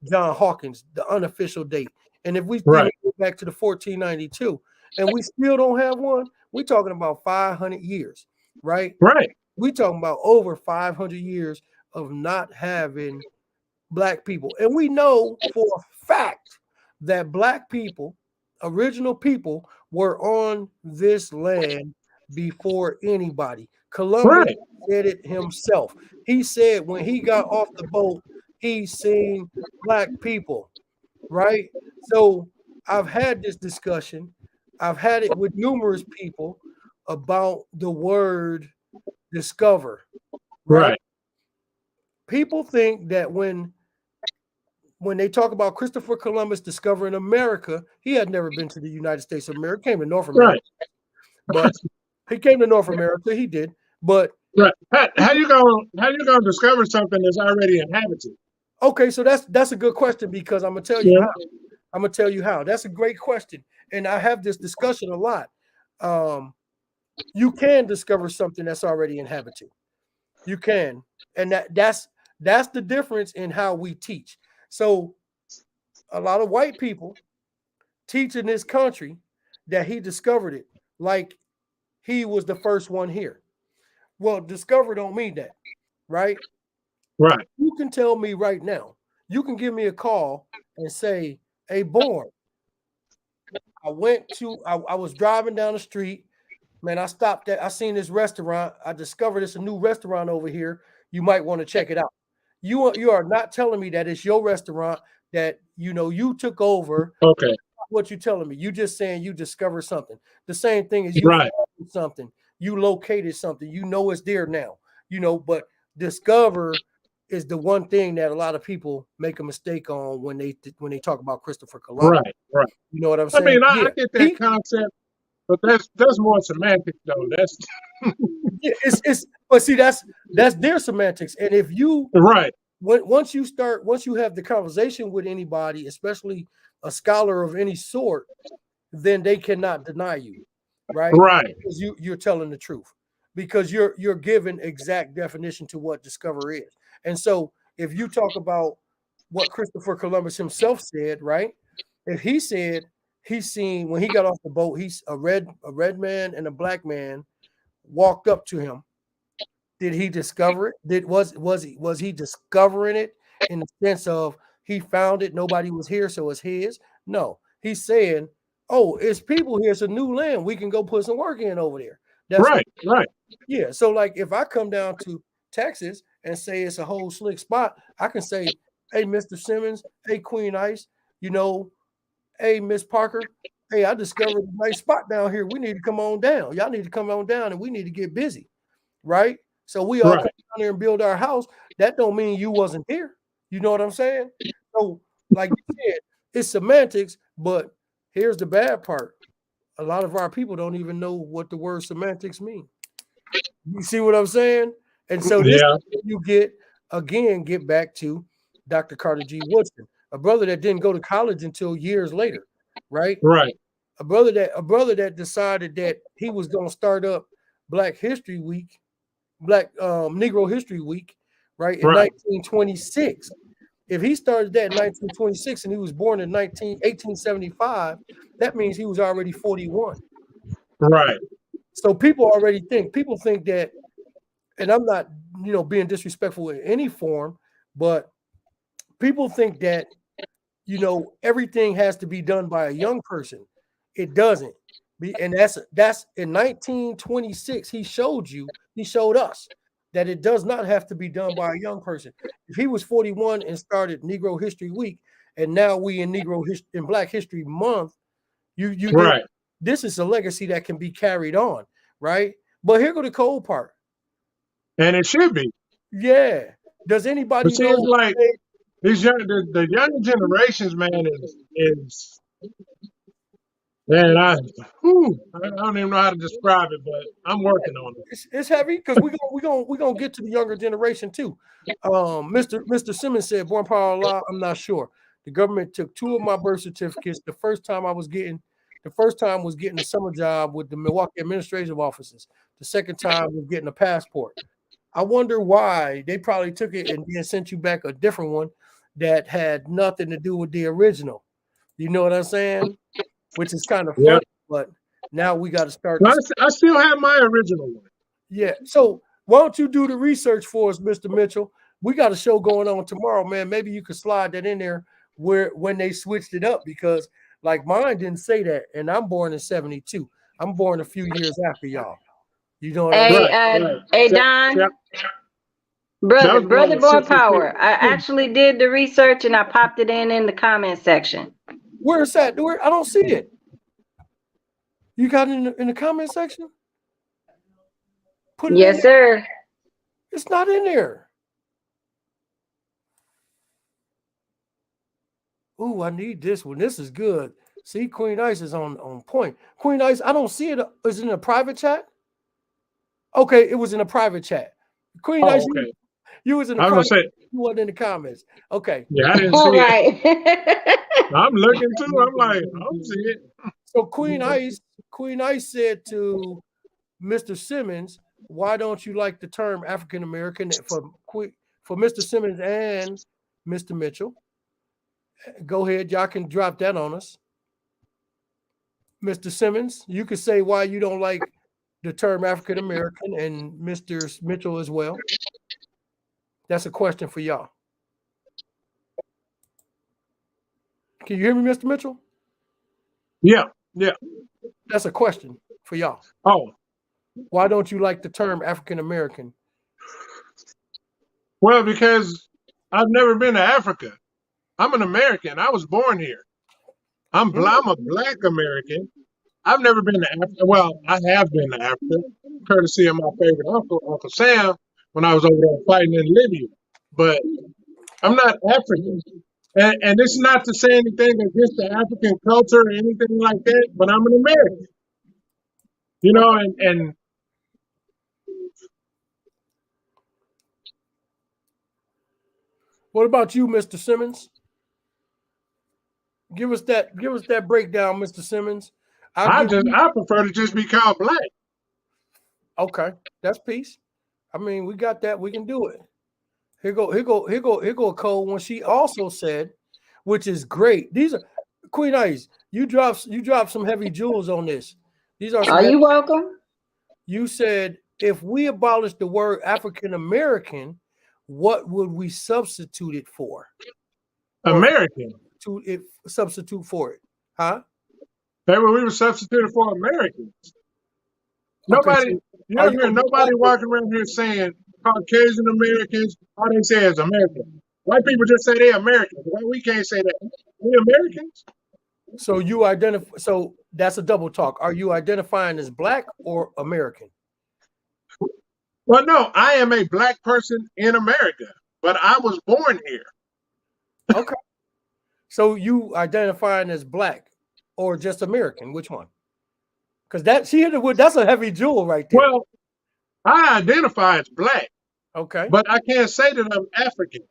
John Hawkins, the unofficial date, and if we go back to the 1492, and we still don't have one, we're talking about 500 years, right? Right. We're talking about over 500 years of not having Black people. And we know for a fact that Black people, original people, were on this land before anybody. Columbus said it himself. He said when he got off the boat, he seen Black people, right? So I've had this discussion. I've had it with numerous people about the word discover. Right? People think that when they talk about Christopher Columbus discovering America, he had never been to the United States of America. He came to North America, but he came to North America. He did, but how you gonna discover something that's already inhabited? Okay, so that's a good question because I'm gonna tell you how. I'm gonna tell you how. That's a great question, and I have this discussion a lot. You can discover something that's already inhabited. You can, and that's the difference in how we teach. So, a lot of white people teach in this country that he discovered it, like he was the first one here. Well, discover don't mean that, right? Right. You can tell me right now. You can give me a call and say, "Hey, Born, I was driving down the street. Man, I stopped I seen this restaurant. I discovered it's a new restaurant over here. You might want to check it out." You are not telling me that it's your restaurant that you took over. Okay. What you telling me? You just saying you discovered something. The same thing as you found something. You located something. You know it's there now. But discover is the one thing that a lot of people make a mistake on when they talk about Christopher Columbus. Right. You know what I'm saying? I mean, I get that concept, but that's more semantics, though. That's but see, that's their semantics. And if you once you have the conversation with anybody, especially a scholar of any sort, then they cannot deny you, right? Because you're telling the truth, because you're giving exact definition to what discover is. And so if you talk about what Christopher Columbus himself said, right? If he said he's seen when he got off the boat, he's a red man and a black man walked up to him. Did he discover it? Was he discovering it in the sense of he found it, nobody was here, so it's his? No, he's saying, "Oh, it's people here. It's a new land. We can go put some work in over there." That's right. Yeah. So, like, if I come down to Texas and say it's a whole slick spot, I can say, "Hey, Mr. Simmons. Hey, Queen Ice. Hey, Miss Parker. Hey, I discovered a nice spot down here. We need to come on down. Y'all need to come on down, and we need to get busy, right?" So we all come down there and build our house. That don't mean you wasn't here. You know what I'm saying? So, like you said, it's semantics, but here's the bad part. A lot of our people don't even know what the word semantics mean. You see what I'm saying? And so this you get back to Dr. Carter G. Woodson, a brother that didn't go to college until years later, right? Right. A brother that decided that he was going to start up Black History Week, Negro History Week, right, in 1926. If he started that in 1926 and he was born in 1875, that means he was already 41. Right. So people think that, and I'm not, being disrespectful in any form, but people think that, everything has to be done by a young person. It doesn't. And that's in 1926. He showed us that it does not have to be done by a young person. If he was 41 and started Negro History Week, and now we in Black History Month, this is a legacy that can be carried on, right? But here go the cold part. And it should be. Yeah. Does anybody know? It's like the younger generations, man, is man, I don't even know how to describe it, but I'm working on it. It's heavy because we're gonna get to the younger generation too. Mr. Simmons said, "Born Power of Allah." I'm not sure. The government took 2 of my birth certificates. The first time was getting a summer job with the Milwaukee administrative offices. The second time was getting a passport. I wonder why they probably took it and then sent you back a different one that had nothing to do with the original. You know what I'm saying? Which is kind of funny, but now we got to start. I still have my original one. Yeah. So why don't you do the research for us, Mr. Mitchell? We got a show going on tomorrow, man. Maybe you could slide that in there when they switched it up, because like mine didn't say that, and I'm born in 72. I'm born a few years after y'all. You know what I mean? Hey, Don. Brother Born Power. I actually did the research and I popped it in the comment section. Where is that? I don't see it. You got it in the comment section? Yes, sir. It's not in there. Ooh, I need this one. This is good. See, Queen Ice is on point. Queen Ice, I don't see it. Is it in a private chat? Okay, it was in a private chat. Queen Ice, okay. You was in the private chat. You wasn't in the comments. Okay. Yeah, I didn't see it. I'm looking too. I'm like, I don't see it. So Queen Ice said to Mr. Simmons, "Why don't you like the term African American?" For Mr. Simmons and Mr. Mitchell. Go ahead, y'all can drop that on us. Mr. Simmons, you could say why you don't like the term African American, and Mr. Mitchell as well. That's a question for y'all. Can you hear me, Mr. Mitchell? Yeah. That's a question for y'all. Oh. Why don't you like the term African American? Well, because I've never been to Africa. I'm an American. I was born here. I'm a Black American. I've never been to Africa. Well, I have been to Africa, courtesy of my favorite uncle, Uncle Sam, when I was over there fighting in Libya. But I'm not African. And it's not to say anything against the African culture or anything like that, but I'm an American. You know, and what about you, Mr. Simmons? Give us that breakdown, Mr. Simmons. I prefer to just be called Black. Okay, that's peace. I mean, we got that. We can do it. Here go a cold one. She also said, which is great. These are Queen Ice. You dropped some heavy jewels on this. These are some Are you welcome? You said if we abolish the word African American, what would we substitute it for? American. To it substitute for it, huh? They were we were substituted for Americans. Nobody, so you don't hear nobody walking around here saying Caucasian Americans. All they say is American. White people just say they're Americans. Why we can't say that? We Americans. So you identify. So that's a double talk. Are you identifying as black or American? Well, no, I am a black person in America, but I was born here. Okay. So you identifying as black or just American? Which one? Because that's a heavy jewel right there. Well, I identify as black. Okay. But I can't say that I'm African.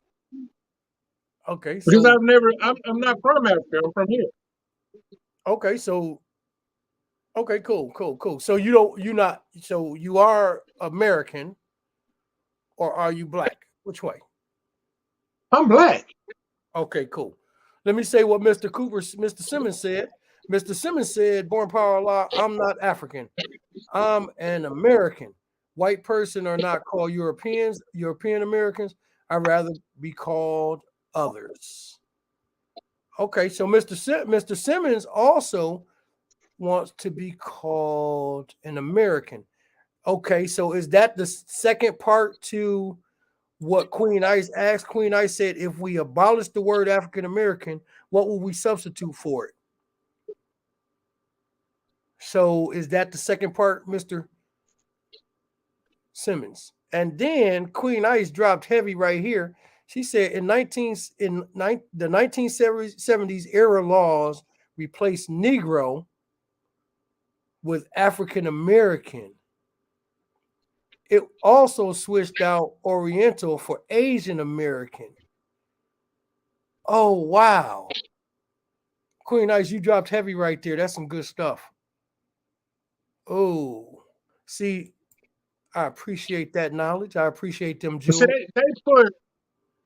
Okay. Because So, I'm not from Africa. I'm from here. okay. So, okay, cool. So you are American or are you black? Which way? I'm black. Okay, cool. Let me say what Mr. Simmons said. Mr. Simmons said, born power law, I'm not African. I'm an American. White person are not called European Americans. I'd rather be called others. Okay, so Mr. Simmons also wants to be called an American. Okay, so is that the second part to what Queen Ice asked? Queen Ice said, if we abolish the word African American, what will we substitute for it? So is that the second part, Mr. Simmons? And then Queen Ice dropped heavy right here. She said the 1970s era laws replaced Negro with African American. It also switched out Oriental for Asian American. Oh, wow. Queen Ice, you dropped heavy right there. That's some good stuff. Oh, see, I appreciate that knowledge. I appreciate them jewels. See, they put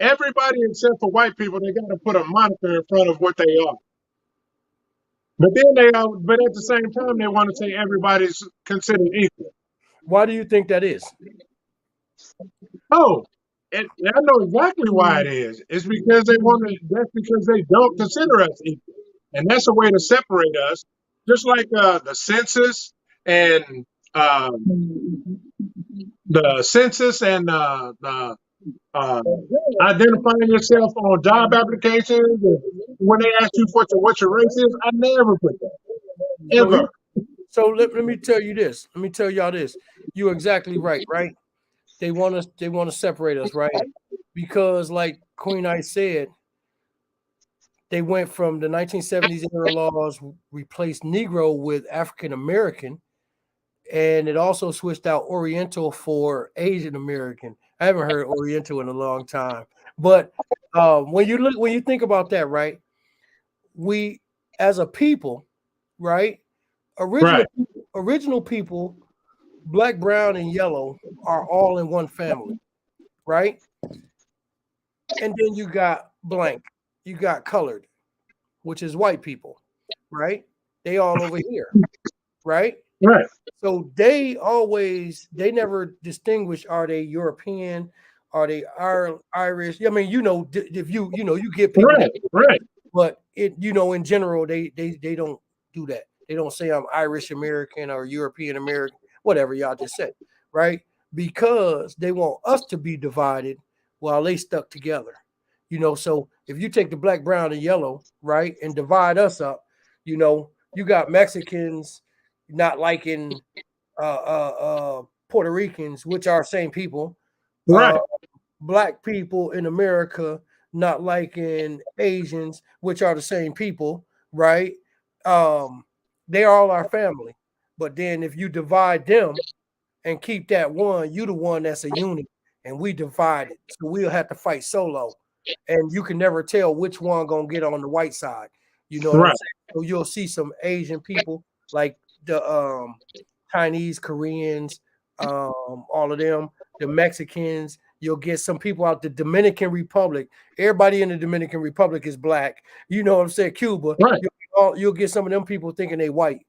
everybody except for white people, they got to put a moniker in front of what they are. But then but at the same time, they want to say everybody's considered equal. Why do you think that is? Oh, I know exactly why it is. It's because that's because they don't consider us equal. And that's a way to separate us. Just like the census and identifying yourself on job applications. When they ask you what your race is, I never put that. Ever. So let me tell you this. Let me tell y'all this. You're exactly right, right? They want to separate us, right? Because like Queen Ice said, they went from the 1970s era laws, replaced Negro with African American, and it also switched out Oriental for Asian American. I haven't heard Oriental in a long time, but when you think about that, right? We as a people, right? Original people, black, brown, and yellow are all in one family, right? And then you got blank, you got colored, which is white people, right? They all over here, right? Right. So they never distinguish, are they European, are they Irish? I mean, if you get people, right. But in general, they don't do that. They don't say I'm Irish American or European American, whatever y'all just said, right? Because they want us to be divided while they stuck together. So if you take the black, brown, and yellow, right, and divide us up, you got Mexicans not liking Puerto Ricans, which are same people, right? Black people in America not liking Asians, which are the same people, right? They are all our family. But then if you divide them and keep that one, you the one that's a unit, and we divide it. So we'll have to fight solo. And you can never tell which one gonna get on the white side. You know what I'm saying? So you'll see some Asian people like the Chinese, Koreans, all of them, the Mexicans, You'll get some people out the Dominican Republic. Everybody in the Dominican Republic is black. You know what I'm saying? Cuba. Right. You'll get some of them people thinking they white,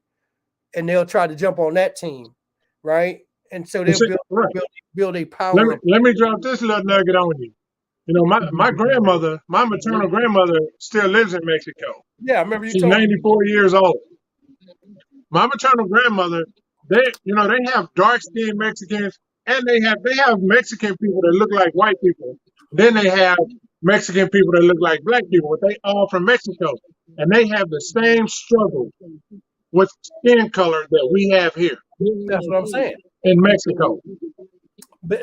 and they'll try to jump on that team, right? And so they'll build a power. Let me drop this little nugget on you. You know, my grandmother, my maternal grandmother, still lives in Mexico. Yeah, I remember you. She's 94 years old. My maternal grandmother, they have dark skinned Mexicans, and they have Mexican people that look like white people. Then they have Mexican people that look like black people, but they all from Mexico, and they have the same struggle with skin color that we have here. That's what I'm saying. In Mexico. But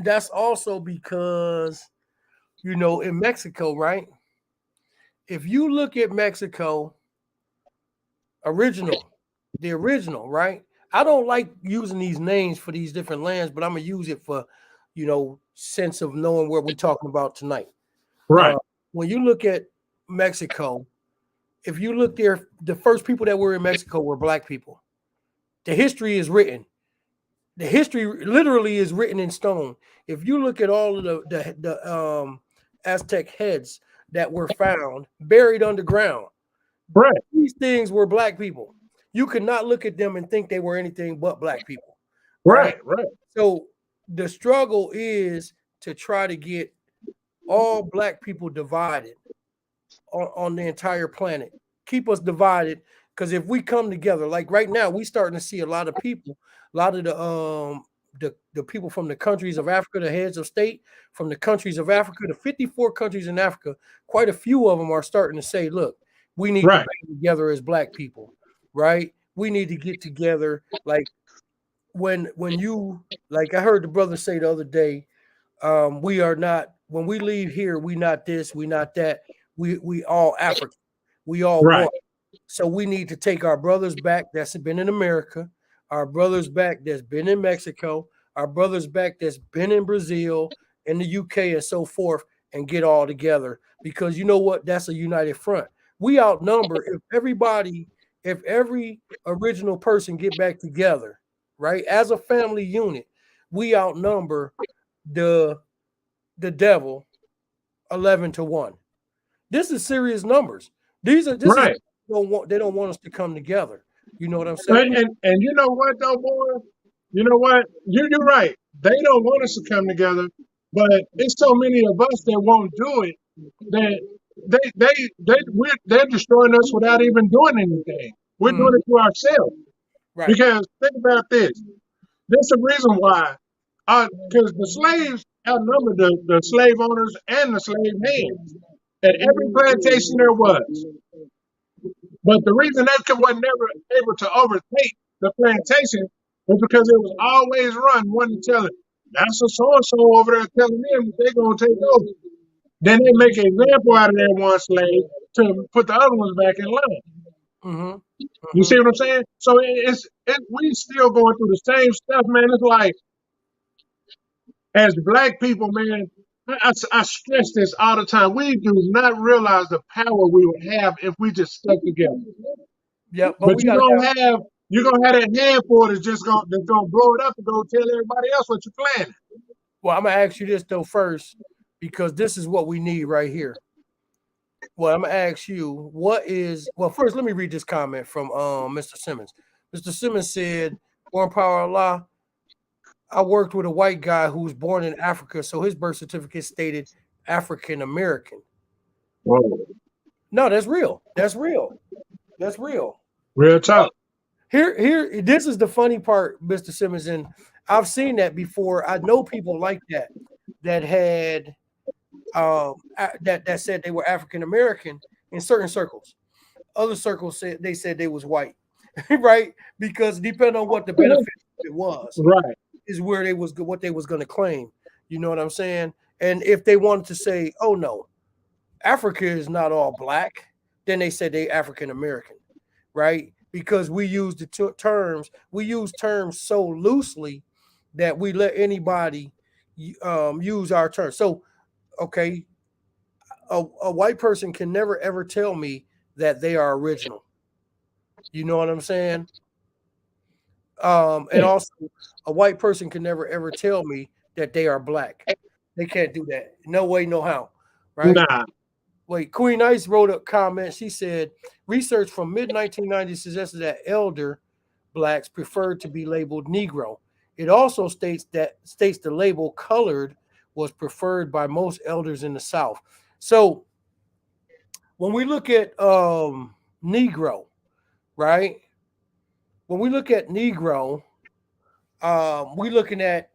that's also because, you know, in Mexico, right? If you look at Mexico, the original, right? I don't like using these names for these different lands, but I'm gonna use it for, you know, sense of knowing what we're talking about tonight. Right. When you look at Mexico, if you look there, the first people that were in Mexico were black people. The history is written. The history literally is written in stone. If you look at all of the Aztec heads that were found buried underground, right, these things were black people. You could not look at them and think they were anything but black people. Right. So the struggle is to try to get all black people divided on the entire planet. Keep us divided, because if we come together, like right now, we starting to see a lot of people, a lot of the people from the countries of Africa, the heads of state from the countries of Africa, the 54 countries in Africa, quite a few of them are starting to say, look, we need to band together as black people, right? We need to get together. Like when you, like I heard the brother say the other day, we are not, when we leave here, we not this, we not that, we all African, we all one. So we need to take our brothers back that's been in America, our brothers back that's been in Mexico, our brothers back that's been in Brazil, in the UK, and so forth, and get all together. Because you know what? That's a united front. We outnumber. If every original person get back together, right, as a family unit, we outnumber the devil 11-1. This is serious numbers. They don't want us to come together. You know what I'm saying? And you know what though, boy? You know what? You're right. They don't want us to come together, but it's so many of us that won't do it that they're destroying us without even doing anything. We're doing it to ourselves. Right. Because think about this. There's a reason why. Because the slaves outnumbered the slave owners and the slave hands. At every plantation there was. But the reason they were never able to overtake the plantation was because it was always run one to tell it, that's a so-and-so over there telling them they're going to take over. Then they make an example out of that one slave to put the other ones back in line. You see what I'm saying? So we still going through the same stuff, man. It's like, as black people, man, I stress this all the time. We do not realize the power we would have if we just stuck together. Yeah, but you're gonna have that handful that's just gonna blow it up and go tell everybody else what you're planning. Well, I'm gonna ask you this though first, because this is what we need right here. Well, I'm gonna ask you, first let me read this comment from Mr. Simmons. Mr. Simmons said, "Born Power Allah, I worked with a white guy who was born in Africa, so his birth certificate stated African American." No, that's real. That's real. That's real. Real talk. Here, this is the funny part, Mr. Simmons, and I've seen that before. I know people like that had that said they were African American in certain circles. Other circles said they was white, right? Because depending on what the benefit it was, right, is where what they was going to claim. You know what I'm saying? And if they wanted to say, "Oh no, Africa is not all black," then they said they African American, right? Because we use use terms so loosely that we let anybody use our terms. So, okay, a white person can never ever tell me that they are original. You know what I'm saying? And also, a white person can never ever tell me that they are black. They can't do that. No way, no how. Right? Nah. Wait, Queen Ice wrote a comment. She said, research from mid-1990s suggested that elder blacks preferred to be labeled Negro. It also states the label colored was preferred by most elders in the South. So when we look at Negro, right? When we look at Negro, we're looking at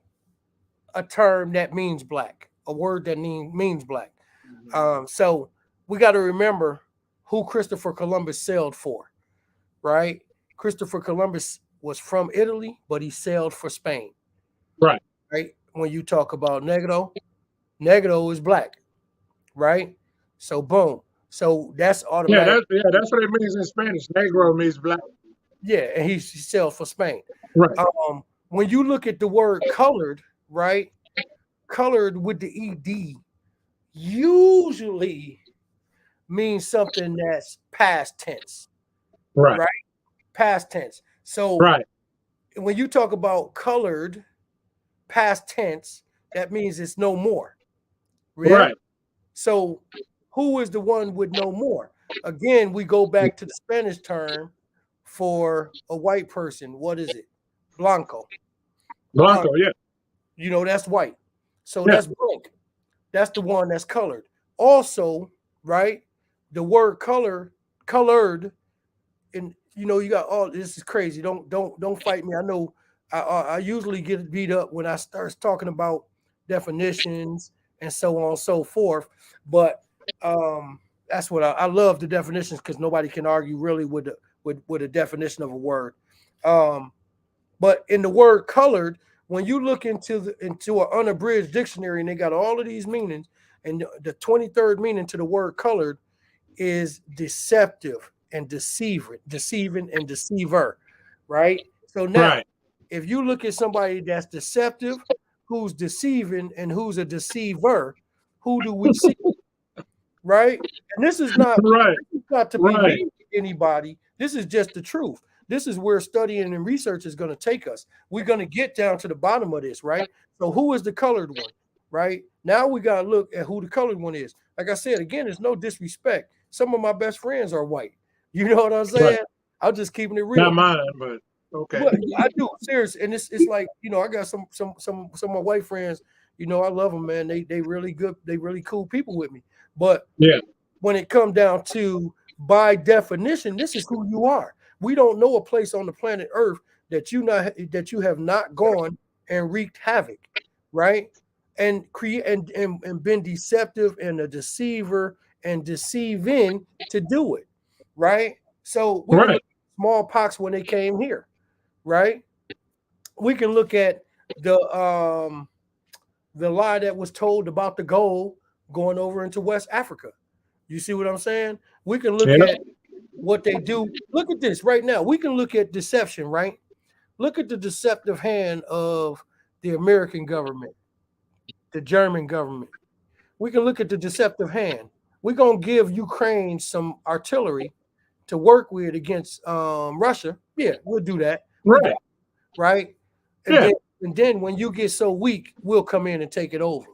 a term that means black, a word that means black. So we got to remember who Christopher Columbus sailed for, right? Christopher Columbus was from Italy, but he sailed for Spain. Right. Right. When you talk about Negro, Negro is black, right? So boom. So that's automatic. That's what it means in Spanish. Negro means black. Yeah, and he sailed for Spain. Right. When you look at the word colored, right? Colored with the ED usually means something that's past tense. Right. Past tense. So right. When you talk about colored past tense, that means it's no more. Really? Right. So who is the one with no more? Again, we go back to the Spanish term for a white person. What is it? Blanco. Blanco, yeah. You know, that's white. So that's blank. That's the one that's colored. Also, right, the word colored, and you know, you got all this is crazy. Don't fight me. I know I usually get beat up when I start talking about definitions and so on and so forth. But that's what I love the definitions, because nobody can argue really with a definition of a word. But in the word colored, when you look into an unabridged dictionary, and they got all of these meanings, and the 23rd meaning to the word colored is deceptive and deceiving and deceiver, right? So now, if you look at somebody that's deceptive, who's deceiving, and who's a deceiver, who do we see? Right? And this is not to be anybody. This is just the truth. This is where studying and research is going to take us. We're going to get down to the bottom of this, right? So who is the colored one, right? Now we got to look at who the colored one is. Like I said, again, there's no disrespect. Some of my best friends are white. You know what I'm saying? Right. I'm just keeping it real. Not mine, but okay. But I do, seriously. And it's like, you know, I got some of my white friends, you know, I love them, man. They really good. They really cool people with me. But when it comes down to, by definition, this is who you are. We don't know a place on the planet Earth that you have not gone and wreaked havoc, right? And and been deceptive and a deceiver and deceiving to do it, right? So we look at smallpox when they came here, right? We can look at the lie that was told about the gold going over into West Africa. You see what I'm saying? We can look at what they do. Look at this right now. We can look at deception, right? Look at the deceptive hand of the American government, the German government. We can look at the deceptive hand. We're going to give Ukraine some artillery to work with against Russia. Yeah, we'll do that. Right? And then when you get so weak, we'll come in and take it over.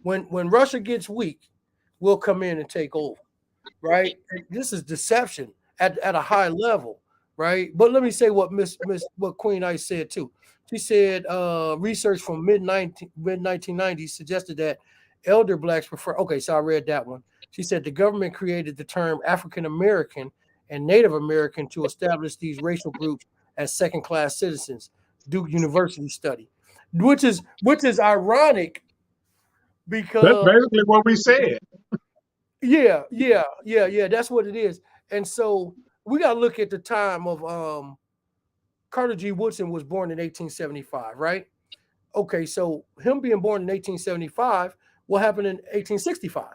When Russia gets weak, we'll come in and take over. Right? And this is deception at a high level, right? But let me say what what Queen Ice said too. She said research from mid-1990s suggested that elder blacks prefer. Okay, so I read that one. She said the government created the term African American and Native American to establish these racial groups as second-class citizens. Duke University study, which is ironic, because that's basically what we said. Yeah. That's what it is. And so we got to look at the time of Carter G. Woodson was born in 1875, right? Okay, so him being born in 1875, what happened in 1865?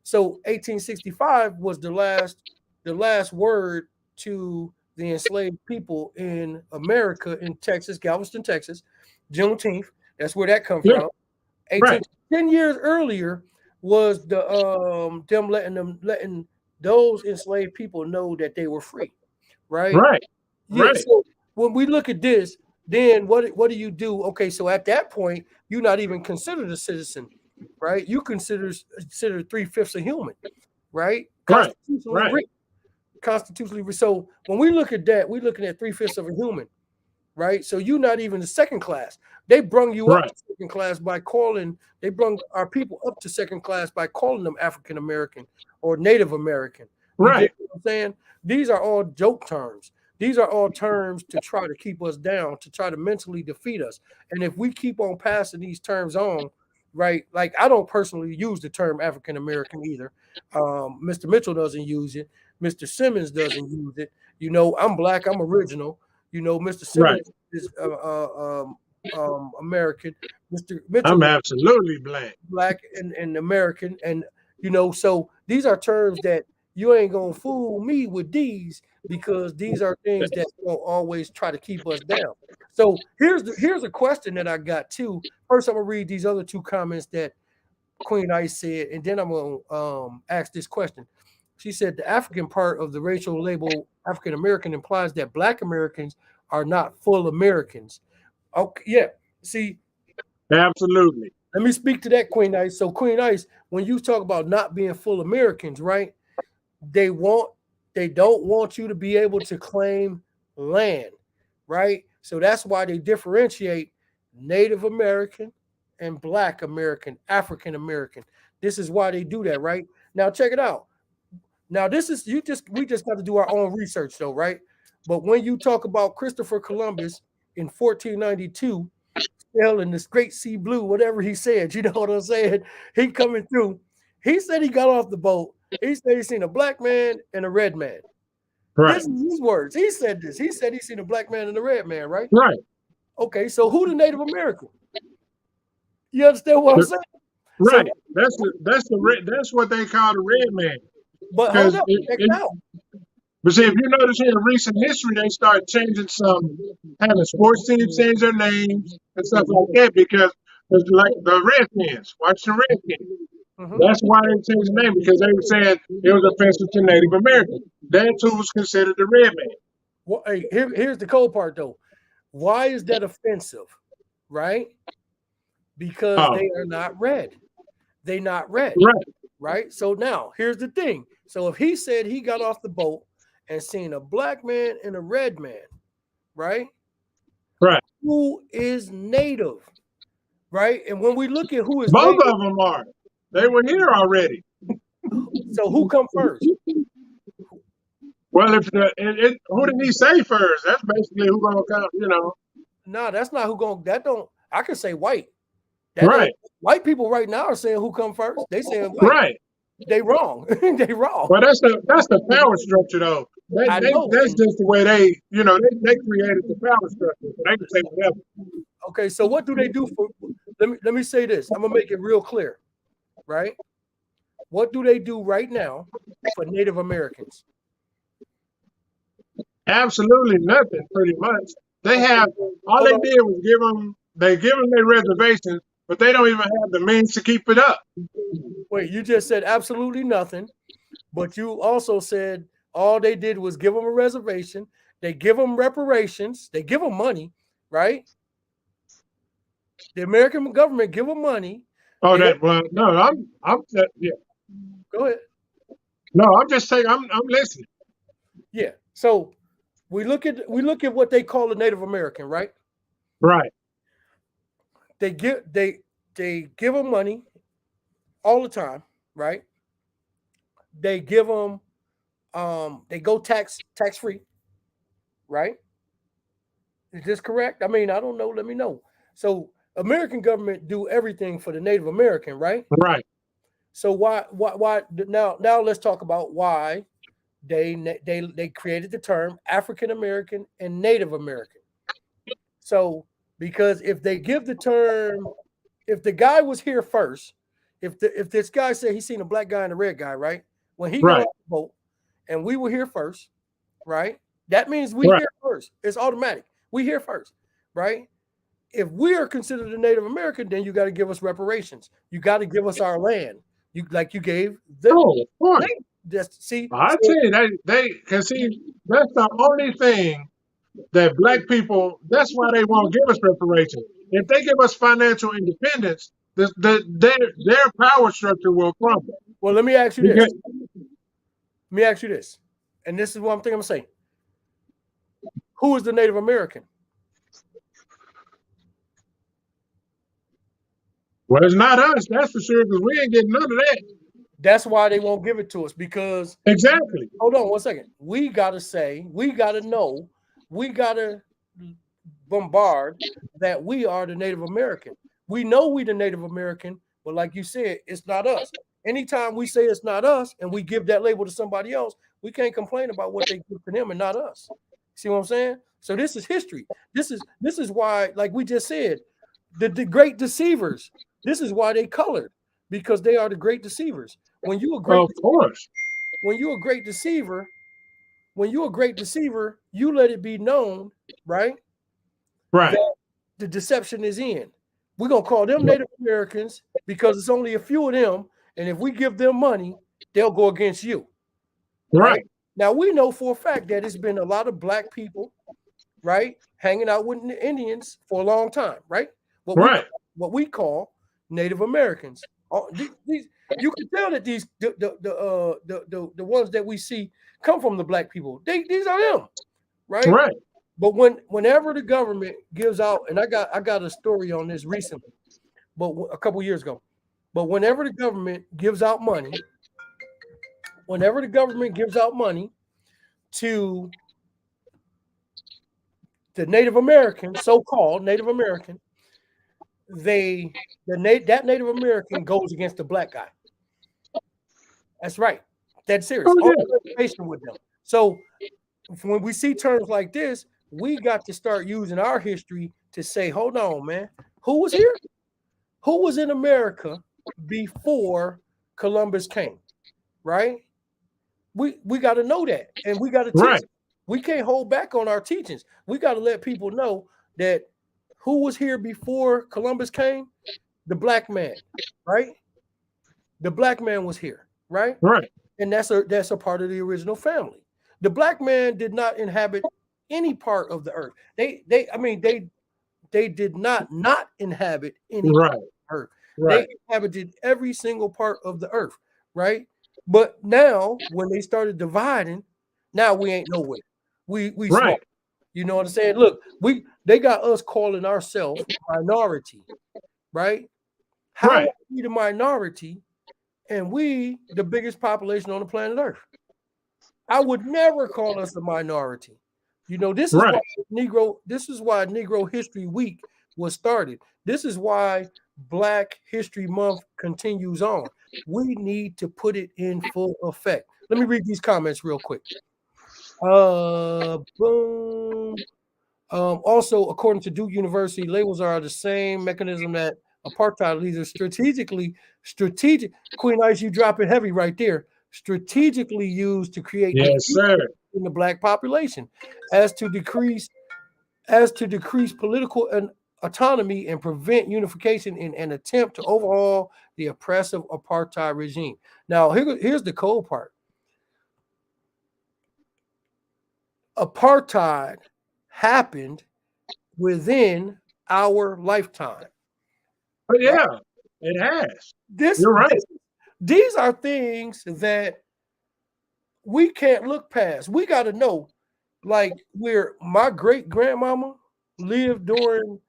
So 1865 was the last word to the enslaved people in America, in Texas, Galveston, Texas, Juneteenth. That's where that comes from. 10 years earlier was the them letting those enslaved people know that they were free, right? Right. So when we look at this then what do you do? Okay, so at that point, you're not even considered a citizen, right? You considered 3/5 a human, right? Right. Constitutionally Right. written. Constitutionally written. So when we look at that, we're looking at 3/5 of a human, right? So you're not even the second class. They brung you up Right. to second class by calling. They brung our people up to second class by calling them African American or Native American. You Right. get what I'm saying? These are all joke terms. These are all terms to try to keep us down, to try to mentally defeat us. And if we keep on passing these terms on, right? Like I don't personally use the term African American either. Mr. Mitchell doesn't use it. Mr. Simmons doesn't use it. You know, I'm black. I'm original. You know, Mr. Simmons is American. Mr. Mitchell I'm is absolutely black and American. And, you know, so these are terms that you ain't going to fool me with these because these are things that will always try to keep us down. So here's a question that I got too. First, I'm going to read these other two comments that Queen Ice said, and then I'm going to ask this question. She said the African part of the racial label African American implies that Black Americans are not full Americans. Okay, yeah. See, Absolutely. let me speak to that, Queen Ice. So, Queen Ice, when you talk about not being full Americans, right? They don't want you to be able to claim land, right? So that's why they differentiate Native American and Black American, African American. This is why they do that, right? Now check it out. Now we just got to do our own research though, right? But when you talk about Christopher Columbus in 1492 sailing this great sea blue, whatever he said, you know what I'm saying? He coming through. He said he got off the boat. He said he seen a black man and a red man. Right. This is his words. He said this. He said he seen a black man and a red man, right? Right. Okay, so who the Native American? You understand what I'm saying? Right. That's what they call the red man. But hold up, check it out. But see, if you notice in recent history, they started changing having sports teams change their names and stuff like that because it's like the Redskins, Washington Redskins. Mhm. That's why they changed the name because they were saying it was offensive to Native Americans. That's who was considered the red man. Well, hey, here's the cold part though. Why is that offensive? Right? Because they are not red. They not red. Right. Right? So now here's the thing. So if he said he got off the boat and seen a black man and a red man, right? Right. Who is native? Right? And when we look at who is both native, of them are. They were here already. so who come first? Well, who did he say first? That's basically who gonna come. You know. No, that's not who going. That don't. I can say white. Right. White people right now are saying who come first. They saying white. Right. They wrong. They wrong. Well, that's the power structure though. That's just the way they created the power structure. So they can say whatever. Okay, so what do they do for? Let me say this. I'm gonna make it real clear, right? What do they do right now for Native Americans? Absolutely nothing. Pretty much, they have all they did was give them their reservations, but they don't even have the means to keep it up. Wait, you just said absolutely nothing, but you also said all they did was give them a reservation. They give them reparations. They give them money, right? The American government give them money. Oh, no, yeah. Go ahead. No, I'm just saying, I'm listening. Yeah. So we look at what they call a Native American, right? Right. They give them money all the time, right? They give them they go tax free, right? Is this correct? I mean, I don't know. Let me know. So American government do everything for the Native American, right? Right. So why now let's talk about why they created the term African American and Native American. So because if they give the term, if the guy was here first, if this guy said he seen a black guy and a red guy, right? When he got off the boat and we were here first, right? That means we here first. It's automatic. We here first, right? If we are considered a Native American, then you got to give us reparations. You got to give us our land. You gave them. Oh, of course. Just see. I tell you, that's the only thing that black people, that's why they won't give us reparations. If they give us financial independence, their power structure will crumble. Well, let me ask you this. Because, Let me ask you this, and this is what I'm gonna say. Who is the Native American? well, it's not us, that's for sure, because we ain't getting none of that. That's why they won't give it to us, because Exactly. hold on 1 second. We gotta say, we gotta know, we gotta bombard that we are the Native American. We know we the Native American, but like you said, it's not us. Anytime we say it's not us and we give that label to somebody else, we can't complain about what they give to them and not us. See what I'm saying? So this is history. This is why, like we just said, the great deceivers. This is why they colored, because they are the great deceivers. When you a great, of course, when you're a great deceiver, you let it be known, right? right. That the deception is in. We're gonna call them Native Americans because it's only a few of them, and if we give them money, they'll go against you. Right. Now we know for a fact that it's been a lot of black people, right, hanging out with the Indians for a long time, right? What we call Native Americans. These, you can tell that these the ones that we see come from the black people. These are them, right? Right. But whenever the government gives out, and I got a story on this recently, but a couple years ago. But whenever the government gives out money, to the Native American, so-called Native American, that Native American goes against the black guy. That's right. That's serious. Oh, yeah. With them. So when we see terms like this, we got to start using our history to say, hold on, man, who was here? Who was in America before Columbus came? Right? We got to know that, and we got to teach. Right. We can't hold back on our teachings. We got to let people know that who was here before Columbus came? The black man, right? The black man was here, right? Right. And that's a part of the original family. The black man did not inhabit any part of the earth. They did not inhabit any part of the earth. Right. They inhabited every single part of the earth, right? But now when they started dividing, now we ain't nowhere. We right. Small. You know what I'm saying? Look, they got us calling ourselves minority, right? How are we the minority and we the biggest population on the planet Earth? I would never call us a minority. You know, this is why Negro History Week was started. This is why Black History Month continues on. We need to put it in full effect. Let me read these comments real quick. Boom. Also, according to Duke University, labels are the same mechanism that apartheid leaders strategic. Queen Ice, you drop it heavy right there. Strategically used to create in the black population, as to decrease political autonomy and prevent unification in an attempt to overhaul the oppressive apartheid regime. Now, here's the cold part. Apartheid happened within our lifetime. But yeah, it has. You're right. These are things that we can't look past. We got to know, like, where my great grandmama lived during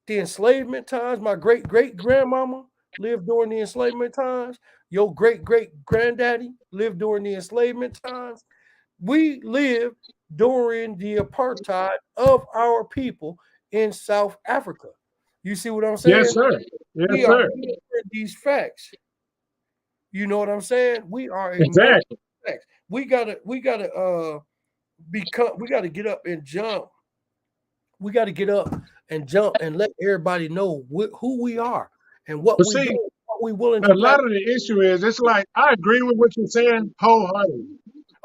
the enslavement times, my great great grandmama lived during the enslavement times, your great great granddaddy lived during the enslavement times. We lived during the apartheid of our people in South Africa. You see what I'm saying? Yes, sir. Yes, sir. These facts. You know what I'm saying? We are exactly. Facts. We gotta get up and jump. We got to get up and jump and let everybody know who we are and what we do, what we willing to do. A lot of the issue is, it's like, I agree with what you're saying wholeheartedly.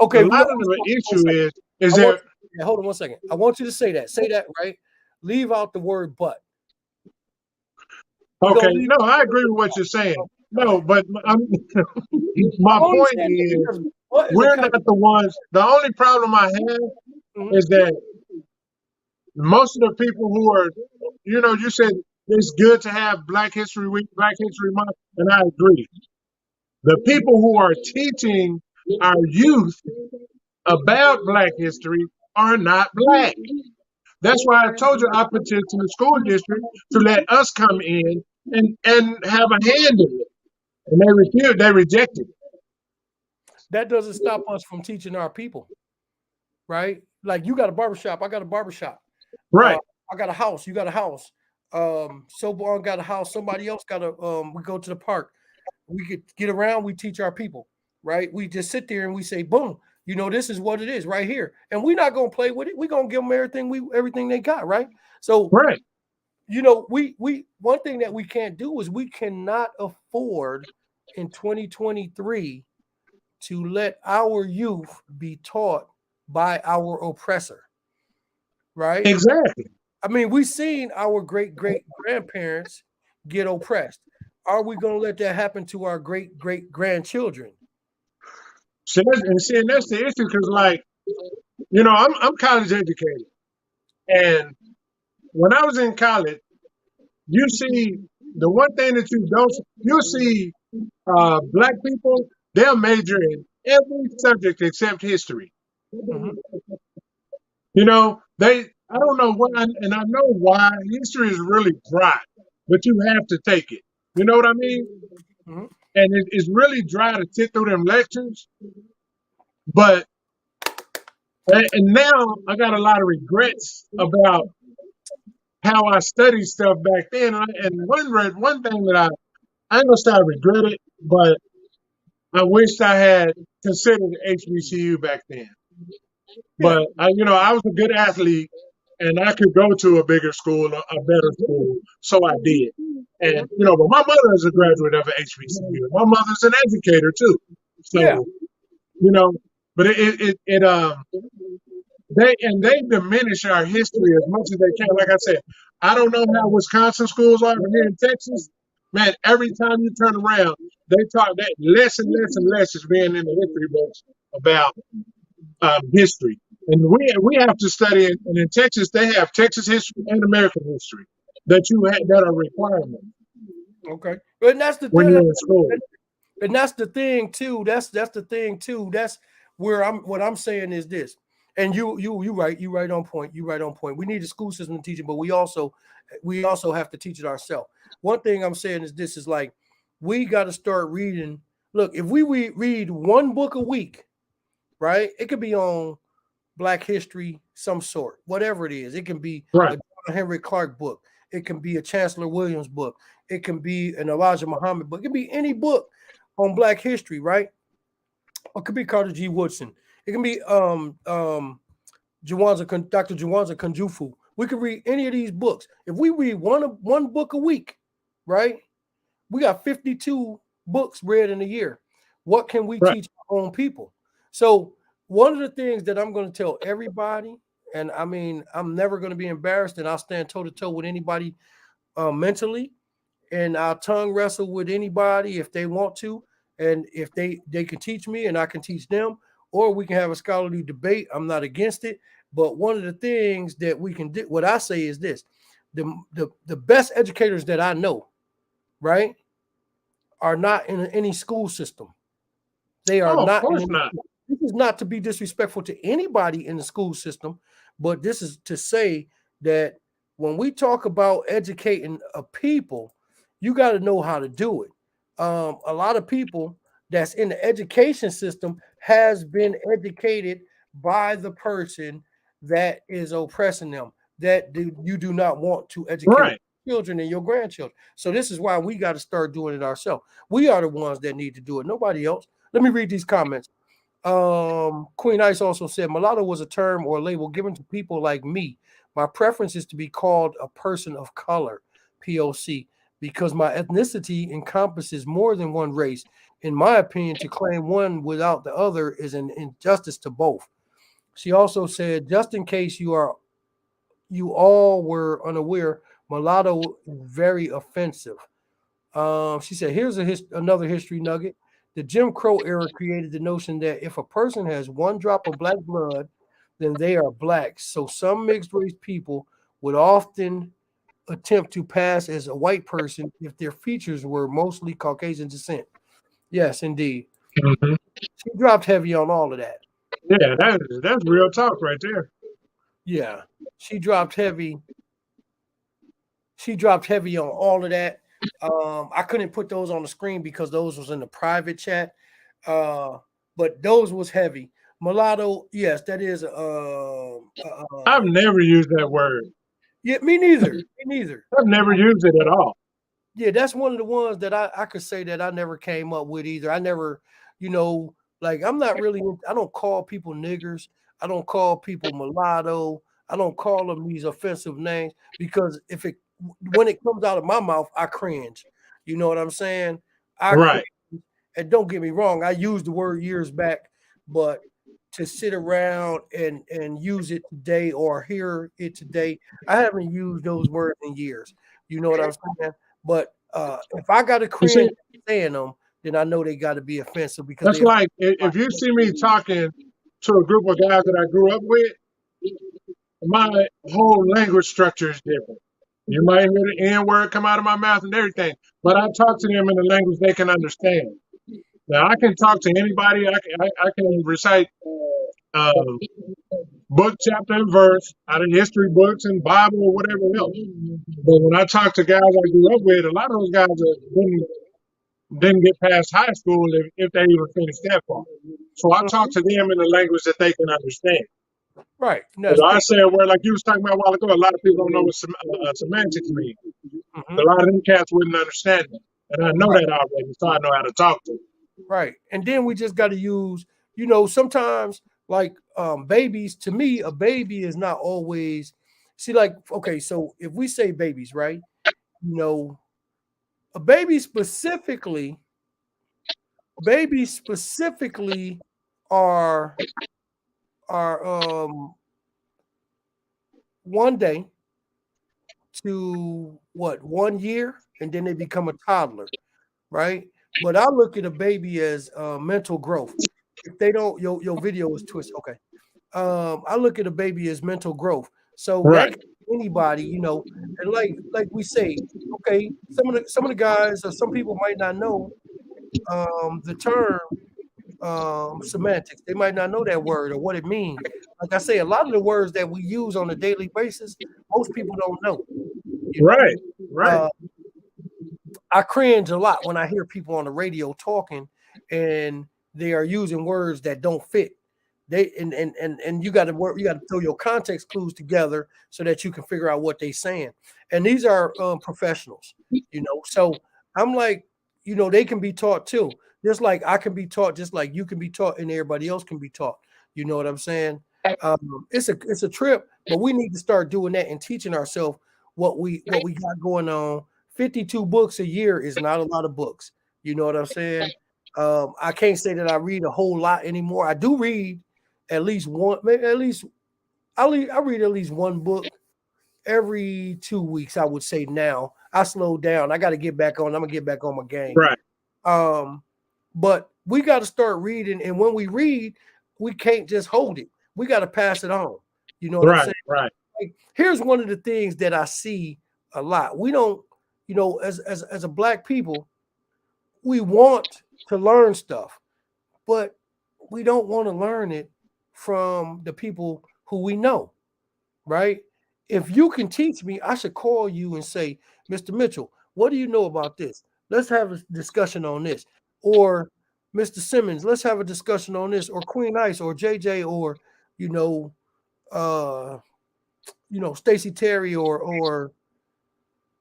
Okay. A lot of the issue is there. Hold on 1 second. I want you to say that. Say that, right? Leave out the word but. Okay. No, I agree with what you're saying. No, but my point is, we're not the ones. The only problem I have is that most of the people who are, you said it's good to have Black History Week, Black History Month, and I agree. The people who are teaching our youth about Black history are not Black. That's why I told you I petitioned the school district to let us come in and have a hand in it. And they refused, they rejected it. That doesn't stop us from teaching our people, right? Like you got a barbershop, I got a barbershop. Right. I got a house, you got a house. Soborn got a house, somebody else got a we go to the park. We could get around, we teach our people, right? We just sit there and we say, boom, this is what it is right here. And we're not gonna play with it. We're gonna give them everything they got, right? So right. We one thing that we can't do is we cannot afford in 2023 to let our youth be taught by our oppressor, right? Exactly. I mean, we've seen our great-great-grandparents get oppressed. Are we going to let that happen to our great-great-grandchildren? So that's the issue, because I'm college educated, and when I was in college, you see the one thing that you'll see Black people, they'll major in every subject except history. Mm-hmm. I don't know why, and I know why. History is really dry, but you have to take it. You know what I mean? Mm-hmm. And it's really dry to sit through them lectures. But and now I got a lot of regrets about how I studied stuff back then. And one thing that I ain't gonna say I regret it, but I wished I had considered HBCU back then. But I was a good athlete, and I could go to a bigger school, a better school, so I did. And but my mother is a graduate of an HBCU. My mother's an educator too. So but they diminish our history as much as they can. Like I said, I don't know how Wisconsin schools are, but here in Texas, man, every time you turn around, they talk that less and less and less is being in the history books about history. And we have to study it. And in Texas, they have Texas history and American history that are requirements. Okay, and that's the when thing. You're in school. And that's the thing too. That's the thing too. That's where what I'm saying is this. And you right on point. You right on point. We need a school system to teach it, but we also have to teach it ourselves. One thing I'm saying is this is like we got to start reading. Look, if we read one book a week, right? It could be on Black history, some sort, whatever it is. It can be right. a John Henry Clark book. It can be a Chancellor Williams book. It can be an Elijah Muhammad book. It can be any book on Black history, right? It could be Carter G. Woodson. It can be Dr. Juwanza Kunjufu. We could read any of these books. If we read one book a week, right? We got 52 books read in a year. What can we teach our own people? So one of the things that I'm going to tell everybody, and I mean, I'm never going to be embarrassed, and I'll stand toe-to-toe with anybody mentally, and I'll tongue wrestle with anybody if they want to, and if they can teach me and I can teach them, or we can have a scholarly debate. I'm not against it, but one of the things that we can do, what I say is this: the best educators that I know, right, are not in any school system. They are not. Of course not. This is not to be disrespectful to anybody in the school system, but this is to say that when we talk about educating a people, you got to know how to do it. A lot of people that's in the education system has been educated by the person that is oppressing them, that you do not want to educate children and your grandchildren. So this is why we got to start doing it ourselves. We are the ones that need to do it, nobody else. Let me read these comments. Queen Ice also said mulatto was a term or label given to people like me. My preference is to be called a person of color, POC, because my ethnicity encompasses more than one race. In my opinion, to claim one without the other is an injustice to both. She also said, just in case you all were unaware, mulatto is very offensive. She said, here's another history nugget. The Jim Crow era created the notion that if a person has one drop of black blood, then they are black. So some mixed race people would often attempt to pass as a white person if their features were mostly Caucasian descent. Yes, indeed. Mhm. She dropped heavy on all of that. Yeah, that's real talk right there. Yeah, she dropped heavy. She dropped heavy on all of that. I couldn't put those on the screen because those was in the private chat. But those was heavy. Mulatto, yes, that is. I've never used that word. Yeah, me neither. Me neither. I've never used it at all. Yeah, that's one of the ones that I could say that I never came up with either. I never, like I'm not really. I don't call people niggers. I don't call people mulatto. I don't call them these offensive names because when it comes out of my mouth, I cringe. You know what I'm saying? I Right. cringe. And don't get me wrong, I used the word years back, but to sit around and use it today or hear it today, I haven't used those words in years. You know what I'm saying? But if I got to You see, cringe saying them, then I know they got to be offensive because that's they. like if you see me talking to a group of guys that I grew up with, my whole language structure is different. You might hear the N word come out of my mouth and everything, but I talk to them in a language they can understand. Now I can talk to anybody. I can recite book, chapter, and verse out of history books and Bible or whatever else. But when I talk to guys I grew up with, a lot of those guys didn't get past high school if they even finished that far. So I talk to them in a language that they can understand. Right. But I say a word like you was talking about a while ago. A lot of people don't know what semantics mean. Mhm. A lot of them cats wouldn't understand it, and I know that already, so I know how to talk to them. Right. And then we just got to use, sometimes like babies, to me, a baby is not always like, okay, so if we say babies, right? A baby specifically are 1 day to 1 year, and then they become a toddler, right? But I look at a baby as mental growth. If they don't, your video is twisted. Okay. I look at a baby as mental growth. So Right. that anybody, and like we say, okay, some of the guys or some people might not know the term semantics. They might not know that word or what it means. Like I say, a lot of the words that we use on a daily basis, most people don't know. Right. Right. I cringe a lot when I hear people on the radio talking and they are using words that don't fit. They and you got to throw your context clues together so that you can figure out what they're saying. And these are professionals, So I'm like, they can be taught too. Just like I can be taught, just like you can be taught, and everybody else can be taught. You know what I'm saying? It's a trip, but we need to start doing that and teaching ourselves what we got going on. 52 books a year is not a lot of books. You know what I'm saying? I can't say that I read a whole lot anymore. I do read at least one, maybe at least I read at least one book every 2 weeks. I would say now I slowed down. I got to get back on. I'm gonna get back on my game. Right. But we got to start reading, and when we read, we can't just hold it. We got to pass it on. You know what I'm saying? Right. Like, here's one of the things that I see a lot. We don't, as a black people, we want to learn stuff, but we don't want to learn it from the people who we know, right? If you can teach me, I should call you and say, Mr. Mitchell, what do you know about this? Let's have a discussion on this. Or Mr. Simmons, let's have a discussion on this. Or Queen Ice, or JJ, or Stacey Terry, or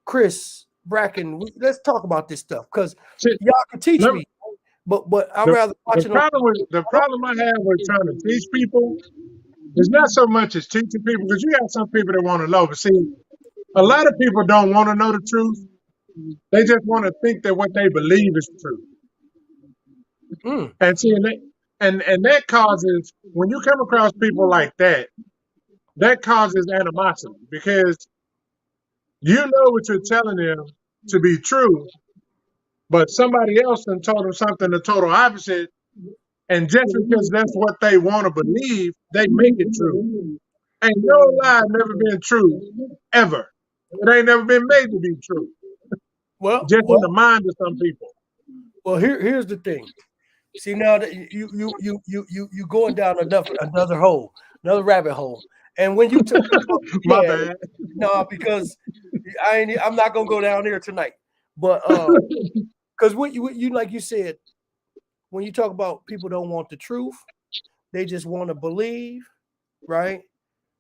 Chris Bracken. Let's talk about this stuff because y'all can teach me. But I'd rather watch it. The problem I have with trying to teach people is not so much as teaching people, because you got some people that want to know. But see, a lot of people don't want to know the truth. They just want to think that what they believe is true. And see, and that causes, when you come across people like that, that causes animosity, because you know what you're telling them to be true, but somebody else done told them something the total opposite, And just because that's what they want to believe, they make it true. Ain't no lie never been true, ever. It ain't never been made to be true. Well, Just in the mind of some people. well, here's the thing. See, now that you going down another hole, another rabbit hole. And when you took My bad. no, because I'm not gonna go down there tonight. But because what you like you said, when you talk about people don't want the truth, they just want to believe, right?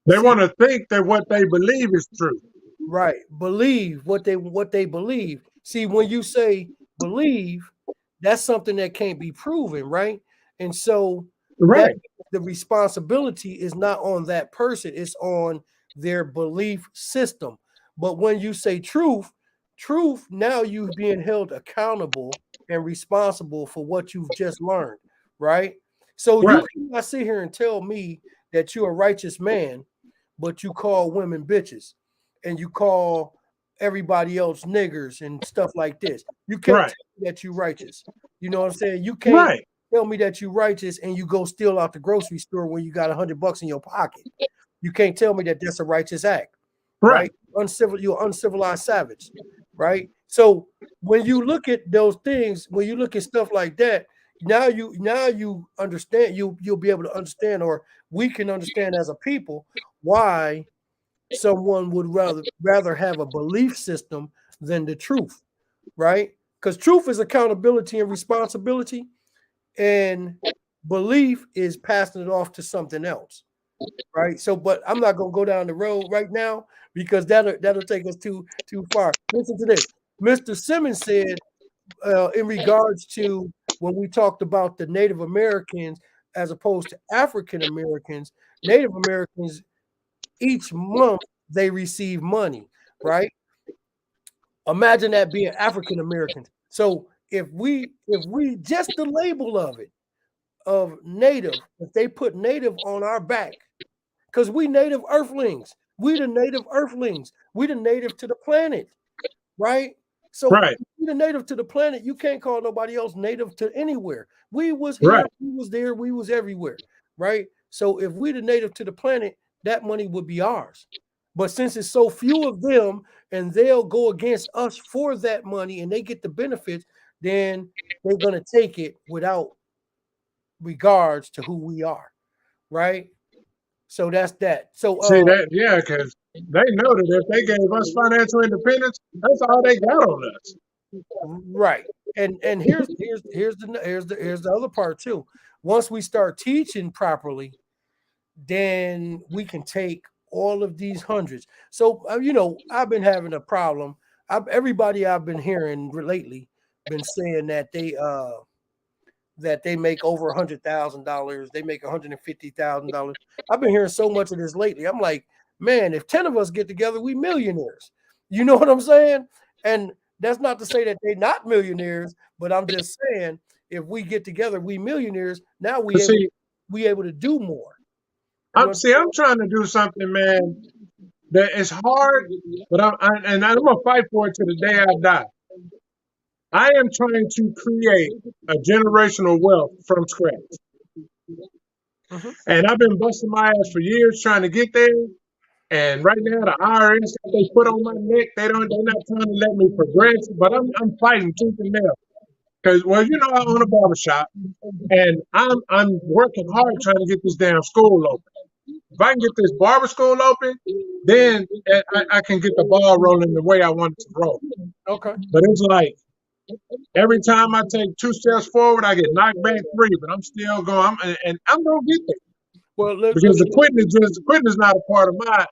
They want to think that what they believe is true. Right. Believe what they believe. See, when you say believe, that's something that can't be proven, right? And so Right. the responsibility is not on that person, it's on their belief system. But when you say truth, now you're being held accountable and responsible for what you've just learned, right? So Right. you cannot sit here and tell me that you're a righteous man, but you call women bitches and you call everybody else niggers and stuff like this. You can't Right. tell me that you're righteous. You know what I'm saying? You can't Right. tell me that you're righteous and you go steal out the grocery store when you got $100 in your pocket. You can't tell me that that's a righteous act, right? You're an uncivilized savage, right? So when you look at those things, when you look at stuff like that, now you understand. You'll be able to understand, or we can understand as a people why someone would rather have a belief system than the truth, right? Because truth is accountability and responsibility, and belief is passing it off to something else, right? So, but I'm not gonna go down the road right now because that'll take us too far. Listen to this. Mr. Simmons said in regards to when we talked about the Native Americans as opposed to African Americans, Native Americans each month they receive money, right? Imagine that being African Americans. So if we just the label of it of native, if they put native on our back, because we native earthlings, we the native earthlings, we the native to the planet, right? So Right. we the native to the planet, you can't call nobody else native to anywhere. We was here, Right. we was there, we was everywhere, right? So if we the native to the planet, that money would be ours. But since it's so few of them and they'll go against us for that money and they get the benefits, then they're going to take it without regards to who we are, right? So that's that. So See that? Yeah, because they know that if they gave us financial independence, that's all they got on us. right. And here's the other part too. Once we start teaching properly, then we can take all of these hundreds. So I've been having a problem. Everybody I've been hearing lately been saying that they make over $100,000. They make $150,000. I've been hearing so much of this lately. I'm like, man, if 10 of us get together, we millionaires. You know what I'm saying? And that's not to say that they're not millionaires, but I'm just saying if we get together, we millionaires. Now we able to do more. I'm trying to do something, man, that is hard, but I'm gonna fight for it to the day I die. I am trying to create a generational wealth from scratch. And I've been busting my ass for years trying to get there. And right now, the IRS that they put on my neck, they're not trying to let me progress. But I'm fighting tooth and nail because, well, I own a barbershop, and I'm working hard trying to get this damn school open. If I can get this barber school open, then I can get the ball rolling the way I want it to roll. Okay. But it's like every time I take 2 steps forward, I get knocked back 3. But I'm still going, and I'm gonna get there. Well, because the quitting is not a part of my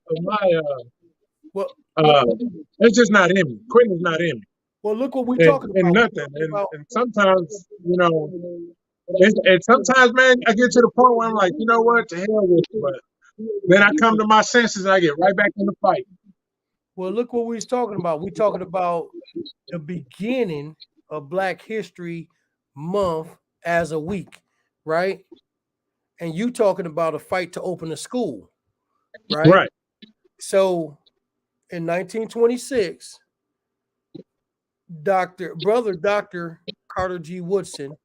it's just not in me. Quitting is not in me. Well, look what we're talking about. And nothing. And sometimes, and sometimes, man, I get to the point where I'm like, you know what, to hell with it. But then I come to my senses and I get right back in the fight. Well, look what we was talking about. We're talking about the beginning of Black History Month as a week, right? And you talking about a fight to open a school, right? Right. So in 1926, Dr. Carter G. Woodson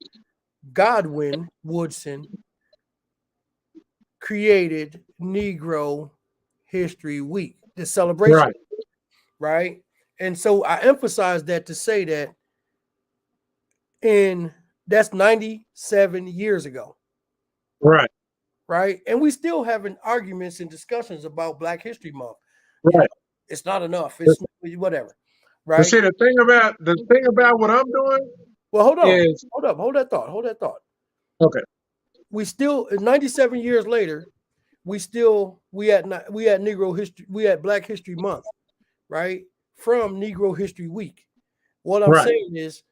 Godwin Woodson created Negro History Week, the celebration, right? And so I emphasize that to say that that's 97 years ago. Right. Right. And we still having arguments and discussions about Black History Month. Right. You know, it's not enough. It's whatever. Right. But see, the thing about what I'm doing. Well, hold on. Is, hold that thought. Okay. We still 97 years later, we had Negro History, we had Black History Month, right? From Negro History Week. What I'm saying is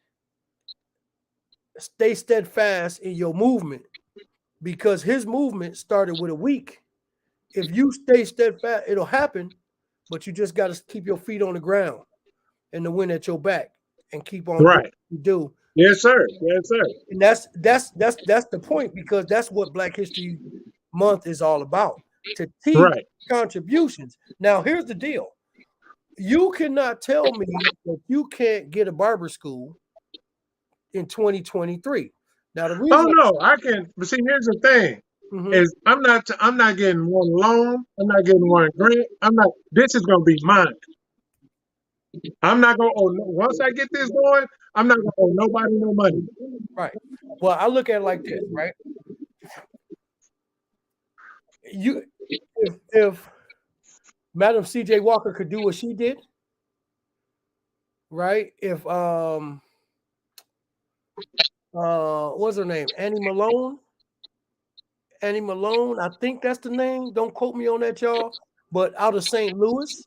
stay steadfast in your movement, because his movement started with a week. If you stay steadfast, it'll happen, but you just got to keep your feet on the ground and the wind at your back and keep on doing what you do. Yes, sir. Yes, sir. And that's the point, because that's what Black History Month is all about, to teach contributions. Now, here's the deal. You cannot tell me that you can't get a barber school in 2023. Now, the reason no, I can. But see, here's the thing: is I'm not getting one loan. I'm not getting one grant. This is gonna be mine. I'm not gonna owe. Once I get this going, I'm not gonna owe nobody no money. Right. Well, I look at it like this, right? If Madam C.J. Walker could do what she did, right? If what's her name? Annie Malone, I think that's the name. Don't quote me on that, y'all. But out of St. Louis.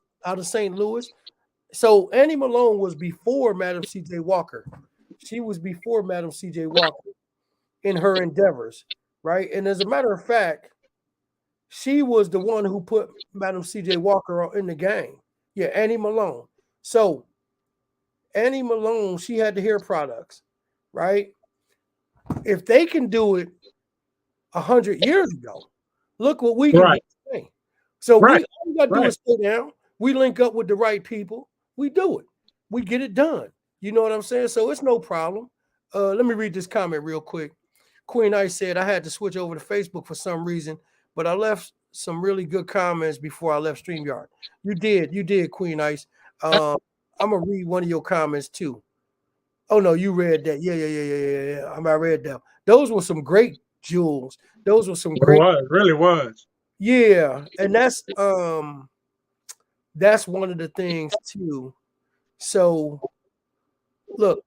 So Annie Malone was before Madam C.J. Walker. She was before Madam C.J. Walker in her endeavors, right? And as a matter of fact, she was the one who put Madam C.J. Walker in the game. Yeah, Annie Malone. So Annie Malone, she had the hair products, right? If they can do it 100 years ago, look what we can do today. So all we got to do is stay down. We link up with the right people. We do it. We get it done. You know what I'm saying? So it's no problem. Let me read this comment real quick. Queen Ice said, I had to switch over to Facebook for some reason, but I left some really good comments before I left StreamYard. You did, Queen Ice. I'm going to read one of your comments too. Oh, no, you read that. Yeah. I read that. Those were some great jewels. Those were some great. It really was. Yeah, and that's one of the things too. So look,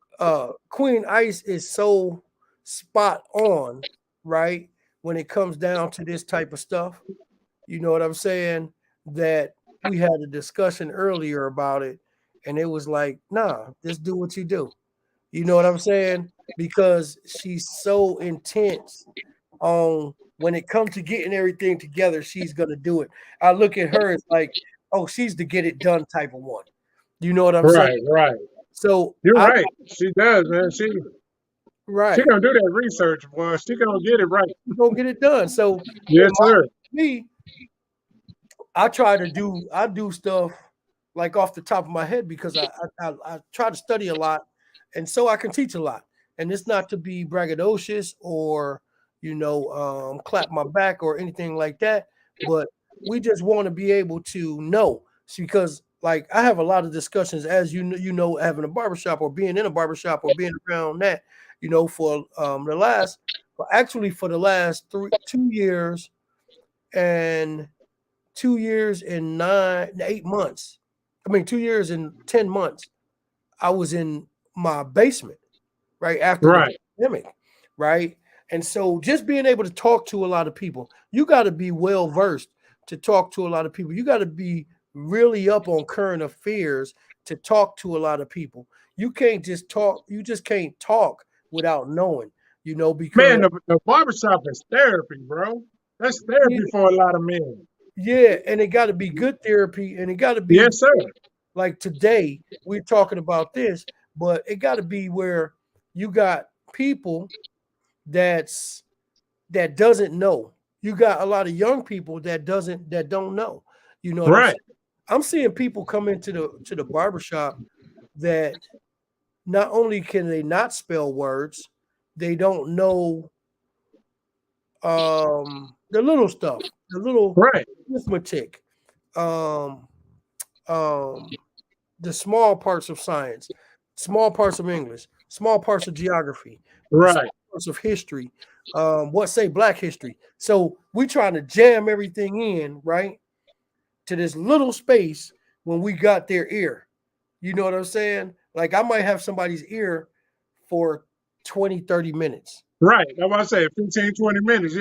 Queen Ice is so spot on, right? When it comes down to this type of stuff, you know what I'm saying? That we had a discussion earlier about it, and it was like, nah, just do what you do. You know what I'm saying? Because she's so intense on when it comes to getting everything together, she's gonna do it. I look at her as like, oh, she's the get it done type of one. You know what I'm saying? Right. So you're right. She does, man. She gonna do that research, boy. She gonna get it right. She's gonna get it done. So yes, sir. Me, I do stuff like off the top of my head because I try to study a lot, and so I can teach a lot. And it's not to be braggadocious or clap my back or anything like that, but we just want to be able to know, because like I have a lot of discussions, as you know, having a barbershop or being in a barbershop or being around that, for the last 2 years and 2 years and 8 months. 2 years and 10 months. I was in my basement, right after the pandemic, right? And so just being able to talk to a lot of people, you got to be well versed to talk to a lot of people. You got to be really up on current affairs to talk to a lot of people. You can't just talk. You just can't talk without knowing, because man, the barbershop is therapy, bro. That's therapy for a lot of men. Yeah, and it got to be good therapy, and it got to be yes, sir. Like today, we're talking about this, but it got to be where you got people that doesn't know. You got a lot of young people that don't know. You know, right? I'm seeing people come into the barbershop that not only can they not spell words, They don't know the little stuff, the little Right. arithmetic, um, the small parts of science, small parts of English, small parts of geography, the small Right. parts of history. What say Black history? So we trying to jam everything in, right, to this little space when we got their ear. You know what I'm saying? Like I might have somebody's ear for 20, 30 minutes. Right. That's what I say. 15, 20 minutes.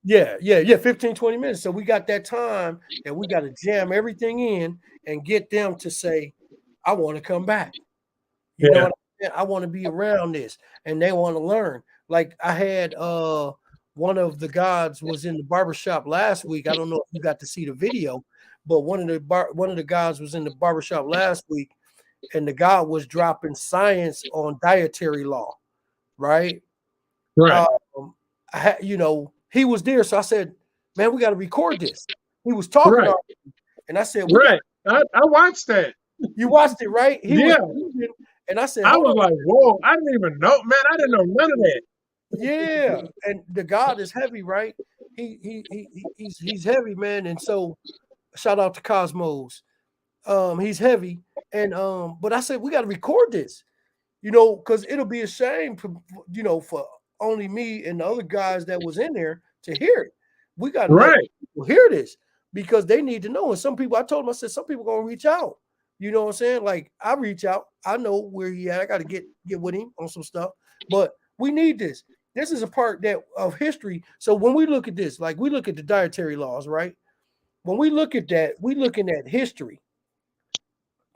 Yeah. Yeah. 15, 20 minutes. So we got that time that we got to jam everything in and get them to say, I want to come back. You know Yeah. what I mean? I want to be around this. And they want to learn. Like I had one of the gods was in the barbershop last week. I don't know if you got to see the video, but one of the gods was in the barbershop last week, and the god was dropping science on dietary law, right? Right. He was there, so I said, "Man, we got to record this." He was talking, Right. and I said, Right. I watched that. You watched it, right? Yeah. And I said, I was like, whoa, I didn't even know, man. I didn't know none of that. Yeah, and the God is heavy, right? He's heavy, man. And so, shout out to Cosmos. He's heavy, and but I said we got to record this, because it'll be a shame, for only me and the other guys that was in there to hear it. We got to let people hear this because they need to know. And some people, I told them, I said, some people gonna reach out. You know what I'm saying? Like I reach out, I know where he at. I got to get with him on some stuff, but we need this. This is a part of history. So when we look at this, like we look at the dietary laws, right? When we look at that, we looking at history.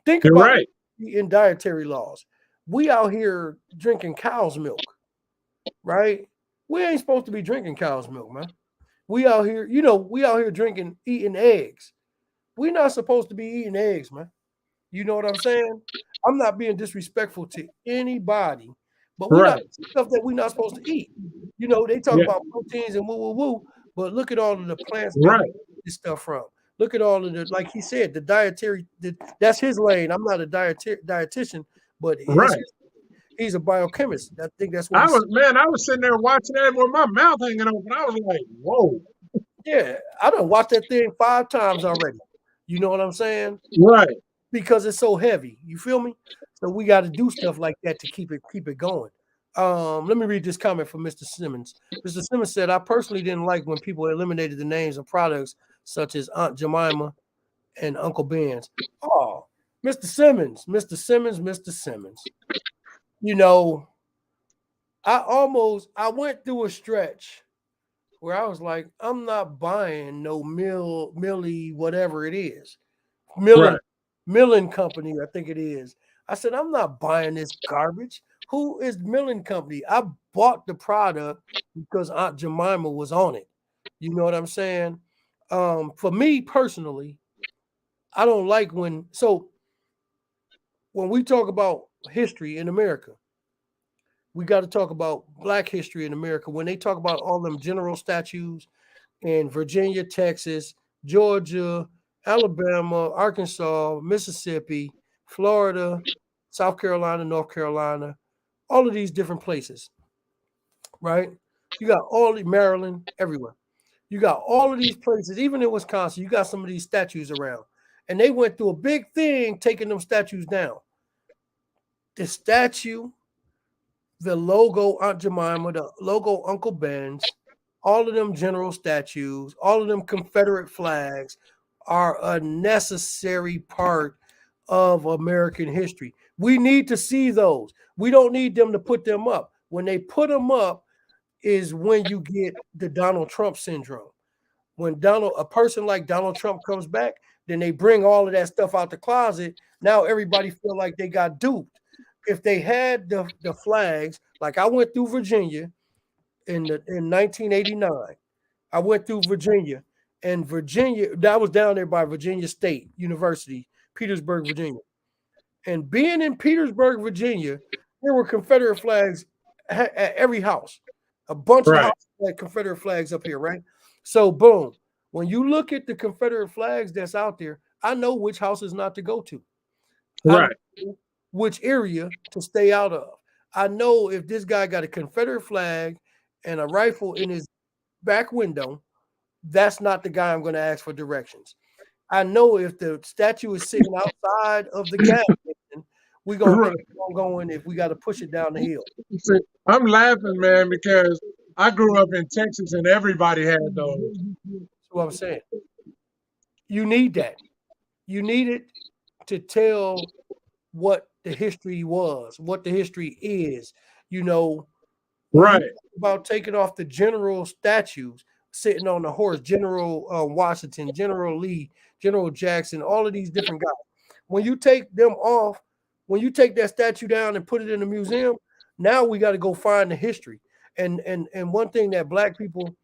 Think about in dietary laws. We out here drinking cow's milk, right? We ain't supposed to be drinking cow's milk, man. We out here, eating eggs. We're not supposed to be eating eggs, man. You know what I'm saying? I'm not being disrespectful to anybody, but we got stuff that we're not supposed to eat. They talk about proteins and woo, but look at all of the plants that we get this stuff from. Look at all of the, like he said, the dietary. That's his lane. I'm not a dietitian, but he's a biochemist. I think that's what I was sitting there watching that with my mouth hanging open. I was like, whoa. Yeah, I done watched that thing 5 times already. You know what I'm saying? Right. Because it's so heavy. You feel me? So we got to do stuff like that to keep it going. Let me read this comment from Mr. Simmons. Mr. Simmons said, I personally didn't like when people eliminated the names of products such as Aunt Jemima and Uncle Ben's. Oh, Mr. Simmons. I went through a stretch where I was like, I'm not buying no Millie, whatever it is. Millen Company, I think it is. I said, I'm not buying this garbage. Who is Millen Company? I bought the product because Aunt Jemima was on it. You know what I'm saying? For me personally, I don't like when we talk about history in America, we got to talk about Black history in America. When they talk about all them general statues in Virginia, Texas, Georgia, Alabama, Arkansas, Mississippi, Florida, South Carolina, North Carolina, all of these different places, right? You got all the Maryland, everywhere. You got all of these places, even in Wisconsin, you got some of these statues around. And they went through a big thing taking them statues down. The statue, the logo Aunt Jemima, the logo Uncle Ben's, all of them general statues, all of them Confederate flags are a necessary part of American history. We need to see those. We don't need them to put them up. When they put them up is when you get the Donald Trump syndrome. When a person like Donald Trump comes back, then they bring all of that stuff out the closet. Now everybody feel like they got duped. If they had the flags, like I went through Virginia in 1989, I went through Virginia, and that was down there by Virginia State University, Petersburg, Virginia. And being in Petersburg, Virginia, there were Confederate flags at every house. A bunch of houses had Confederate flags up here, right? So boom, when you look at the Confederate flags that's out there, I know which houses not to go to. Which area to stay out of. I know if this guy got a Confederate flag and a rifle in his back window, that's not the guy I'm going to ask for directions. I know if the statue is sitting outside of the gas station, we're going to keep on going if we got to push it down the hill. See, I'm laughing, man, because I grew up in Texas and everybody had those. That's what I'm saying. You need that. You need it to tell what the history was, what the history is. You know, Right. about taking off the general statues sitting on the horse, General Washington, General Lee, General Jackson, all of these different guys. When you take them off, when you take that statue down and put it in the museum, now we got to go find the history. And one thing that Black people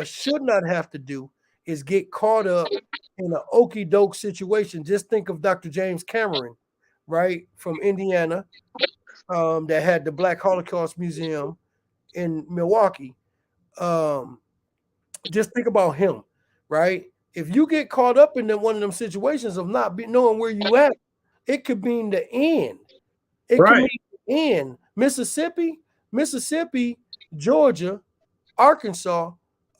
should not have to do is get caught up in an okey doke situation. Just think of Dr. James Cameron, right, from Indiana, that had the Black Holocaust Museum in Milwaukee. Just think about him, right? If you get caught up in one of them situations of not knowing where you at, it could mean the end. It could mean the end. Mississippi, Georgia, Arkansas,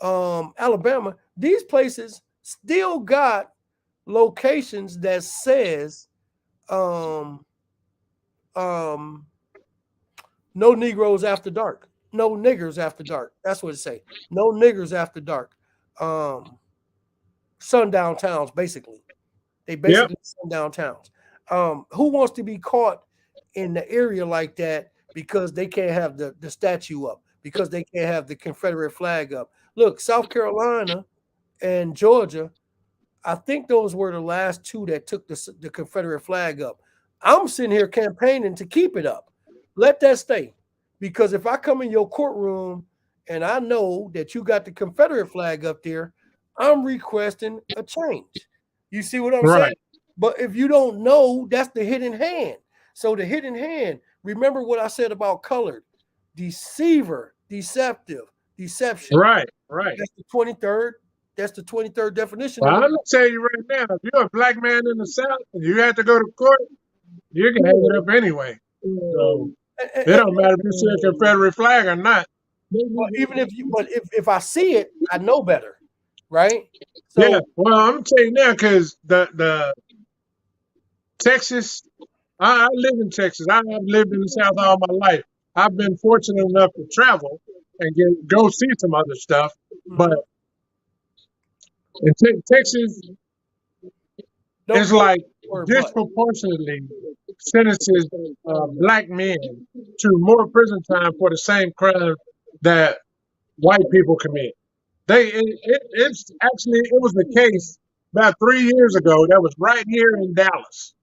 Alabama, these places still got locations that says no Negroes after dark. No niggers after dark. That's what it say. No niggers after dark. Sundown towns, basically. They basically sundown towns. Who wants to be caught in the area like that because they can't have the statue up, because they can't have the Confederate flag up? Look, South Carolina and Georgia, I think those were the last two that took the Confederate flag up. I'm sitting here campaigning to keep it up. Let that stay. Because if I come in your courtroom and I know that you got the Confederate flag up there, I'm requesting a change. You see what I'm saying? But if you don't know, that's the hidden hand. So the hidden hand, remember what I said about colored, deceiver, deceptive, deception. Right. That's the 23rd. That's the 23rd definition. Well, I'm gonna tell you right now, if you're a Black man in the South and you have to go to court, you can hang it up anyway. So it don't matter if you see a Confederate flag or not. Well, even if I see it, I know better, right? So, yeah. Well, I'm gonna tell you now, because the Texas, I live in Texas. I have lived in the South all my life. I've been fortunate enough to travel and go see some other stuff, but in Texas, it's like disproportionately sentences Black men to more prison time for the same crime that white people commit. It's actually, it was the case about 3 years ago that was right here in Dallas,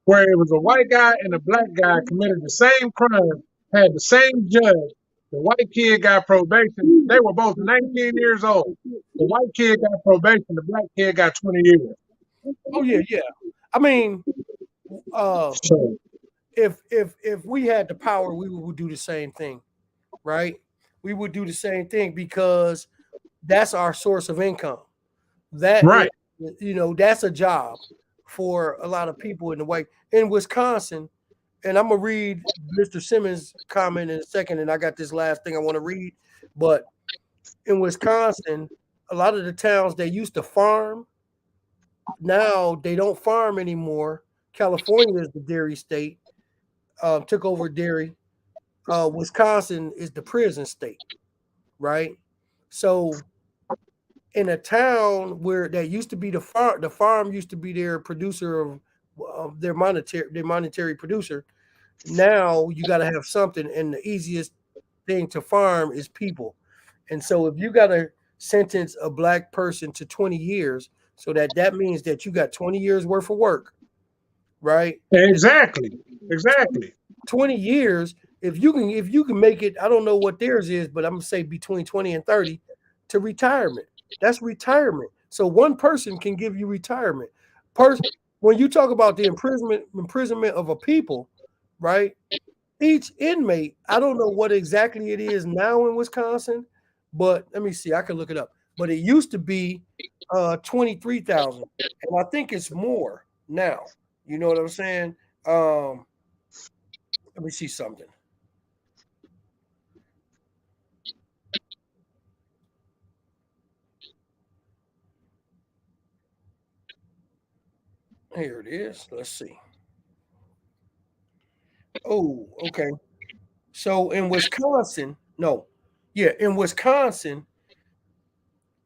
where it was a white guy and a Black guy committed the same crime, had the same judge. The white kid got probation. They were both 19 years old. The white kid got probation. The Black kid got 20 years. Oh yeah. I mean, if we had the power, we would do the same thing, right? We would do the same thing because that's our source of income. That that's a job for a lot of people in Wisconsin. And I'm gonna read Mr. Simmons' comment in a second, and I got this last thing I want to read. But in Wisconsin, a lot of the towns they used to farm, now they don't farm anymore. California is the dairy state, took over dairy. Wisconsin is the prison state, right? So in a town where that used to be the farm used to be their producer of their monetary producer. Now you got to have something, and the easiest thing to farm is people. And so if you got to sentence a Black person to 20 years, so that means that you got 20 years worth of work, right? Exactly. 20 years. If you can make it, I don't know what theirs is, but I'm gonna say between 20 and 30 to retirement. That's retirement. So one person can give you retirement. When you talk about the imprisonment of a people, right? Each inmate, I don't know what exactly it is now in Wisconsin, but let me see. I can look it up. But it used to be 23,000, and I think it's more now. You know what I'm saying? Let me see something. Here it is. Let's see. Oh, okay. So in Wisconsin, in Wisconsin,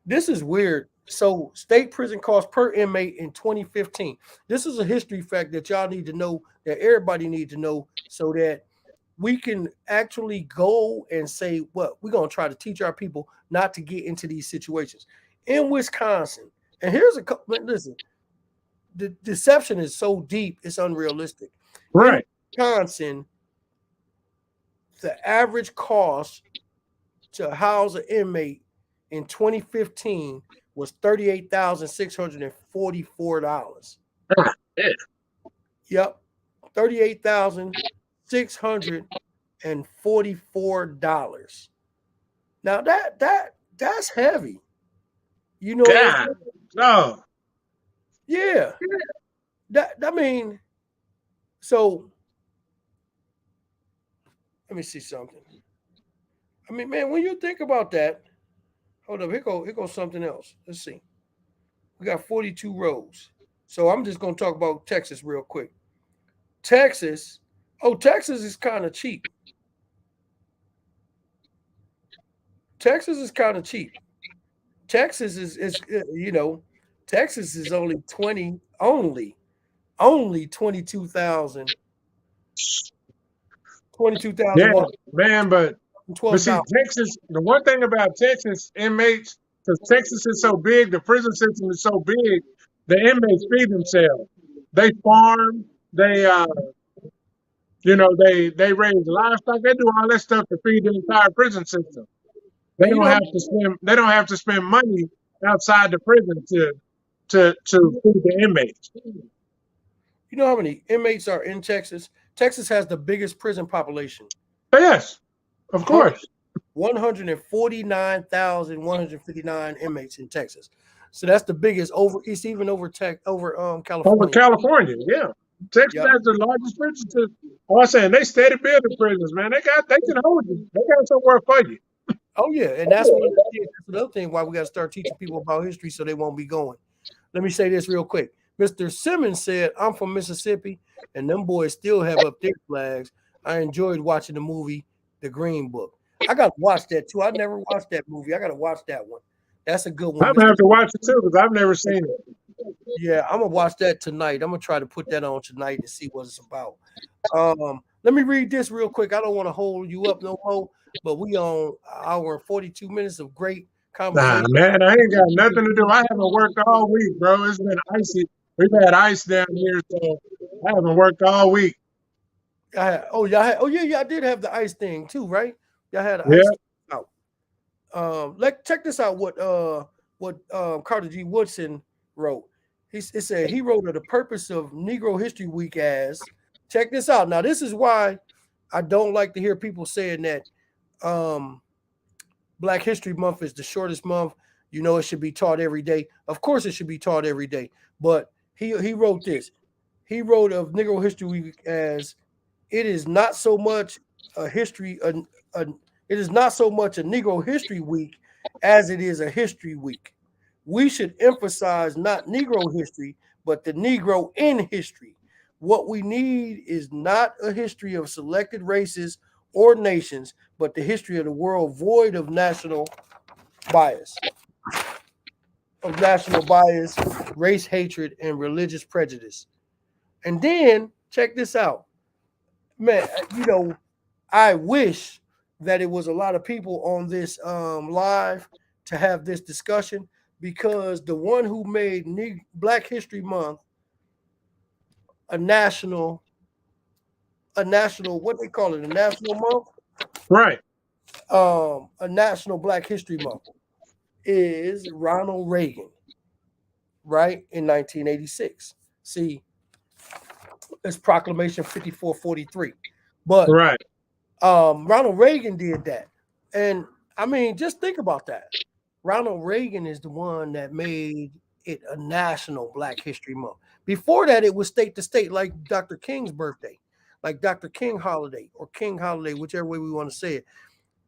this is weird. So state prison costs per inmate in 2015. This is a history fact that y'all need to know, that everybody need to know, so that we can actually go and say, well, we're going to try to teach our people not to get into these situations. In Wisconsin, and here's a couple, listen, the deception is so deep, it's unrealistic. Right. In Wisconsin, the average cost to house an inmate in 2015 was $38,644. Yep, $38,644. Now that's heavy. You know what I'm saying? No. Yeah. I mean, so let me see something. I mean, man, when you think about that, hold up, here goes something else. Let's see. We got 42 rows. So I'm just going to talk about Texas real quick. Texas is kind of cheap. Texas is kind of cheap. Texas is Texas is only 22,000. 22,000. Yeah, man, but see, $12. Texas, the one thing about Texas inmates, because Texas is so big, the prison system is so big, the inmates feed themselves. They farm, they they raise livestock, they do all that stuff to feed the entire prison system. They don't have to spend money outside the prison to feed the inmates. You know how many inmates are in Texas? Texas has the biggest prison population. Yes, of course. 149,159 inmates in Texas. So that's the biggest it's even over California. Over California, yeah. Texas has the largest prison system. I'm saying they steady building prisons, man. They can hold you. They got somewhere for you. Oh yeah, and that's another thing why we got to start teaching people about history so they won't be going. Let me say this real quick. Mr. Simmons said, "I'm from Mississippi, and them boys still have up their flags. I enjoyed watching the movie, The Green Book." I got to watch that too. I never watched that movie. I got to watch that one. That's a good one. I'm gonna have to watch it too because I've never seen it. Yeah, I'm gonna watch that tonight. I'm gonna try to put that on tonight and see what it's about. Let me read this real quick. I don't want to hold you up no more, but we on an hour and 42 minutes of great conversation. Nah, man, I ain't got nothing to do. I haven't worked all week, bro. It's been icy. We've had ice down here, so I haven't worked all week. I did have the ice thing too, right? Y'all had an ice out. Check this out. What Carter G. Woodson wrote. It said he wrote the purpose of Negro History Week as. Check this out. Now, this is why I don't like to hear people saying that Black History Month is the shortest month. You know, it should be taught every day. Of course, it should be taught every day. But he wrote this. He wrote of Negro History Week as it is not so much a history. It is not so much a Negro History Week as it is a history week. We should emphasize not Negro history, but the Negro in history. What we need is not a history of selected races or nations, but the history of the world void of national bias, race hatred, and religious prejudice. And then check this out. Man, I wish that it was a lot of people on this live to have this discussion, because the one who made Black History Month a national, what they call it, a national month, right? A national Black History Month is Ronald Reagan, right, in 1986. See, it's Proclamation 5443, but right. Ronald Reagan did that, and I mean, just think about that. Ronald Reagan is the one that made it a national Black History Month. Before that, it was state to state, like Dr. King's birthday. like Dr. King Holiday or King Holiday, whichever way we want to say it.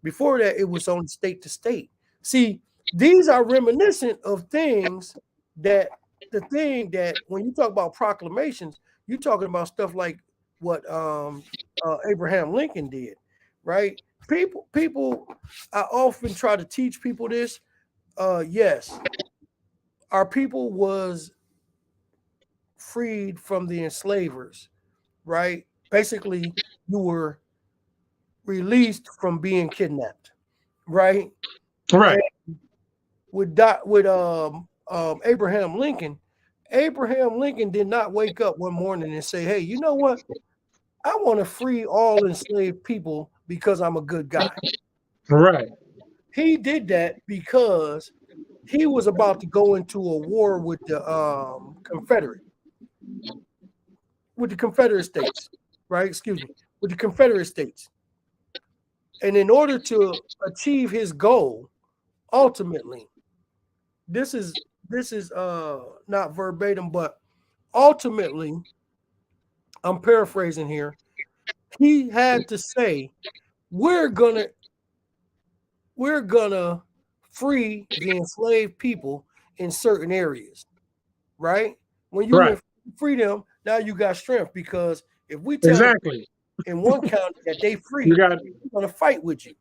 Before that, it was on state to state. See, these are reminiscent of things that the thing that when you talk about proclamations, you're talking about stuff like what Abraham Lincoln did, right? People, I often try to teach people this. Yes, our people was freed from the enslavers, right? Basically, you were released from being kidnapped, right? Right. And with Abraham Lincoln, Abraham Lincoln did not wake up one morning and say, "Hey, you know what? I want to free all enslaved people because I'm a good guy." Right. He did that because he was about to go into a war with the Confederate States, right? Excuse me, with the Confederate States. And in order to achieve his goal, ultimately, this is not verbatim, but ultimately, I'm paraphrasing here. He had to say, we're gonna free the enslaved people in certain areas, right? When you free them, now you got strength, because if we tell exactly in one county that they free, you got they're gonna fight with you.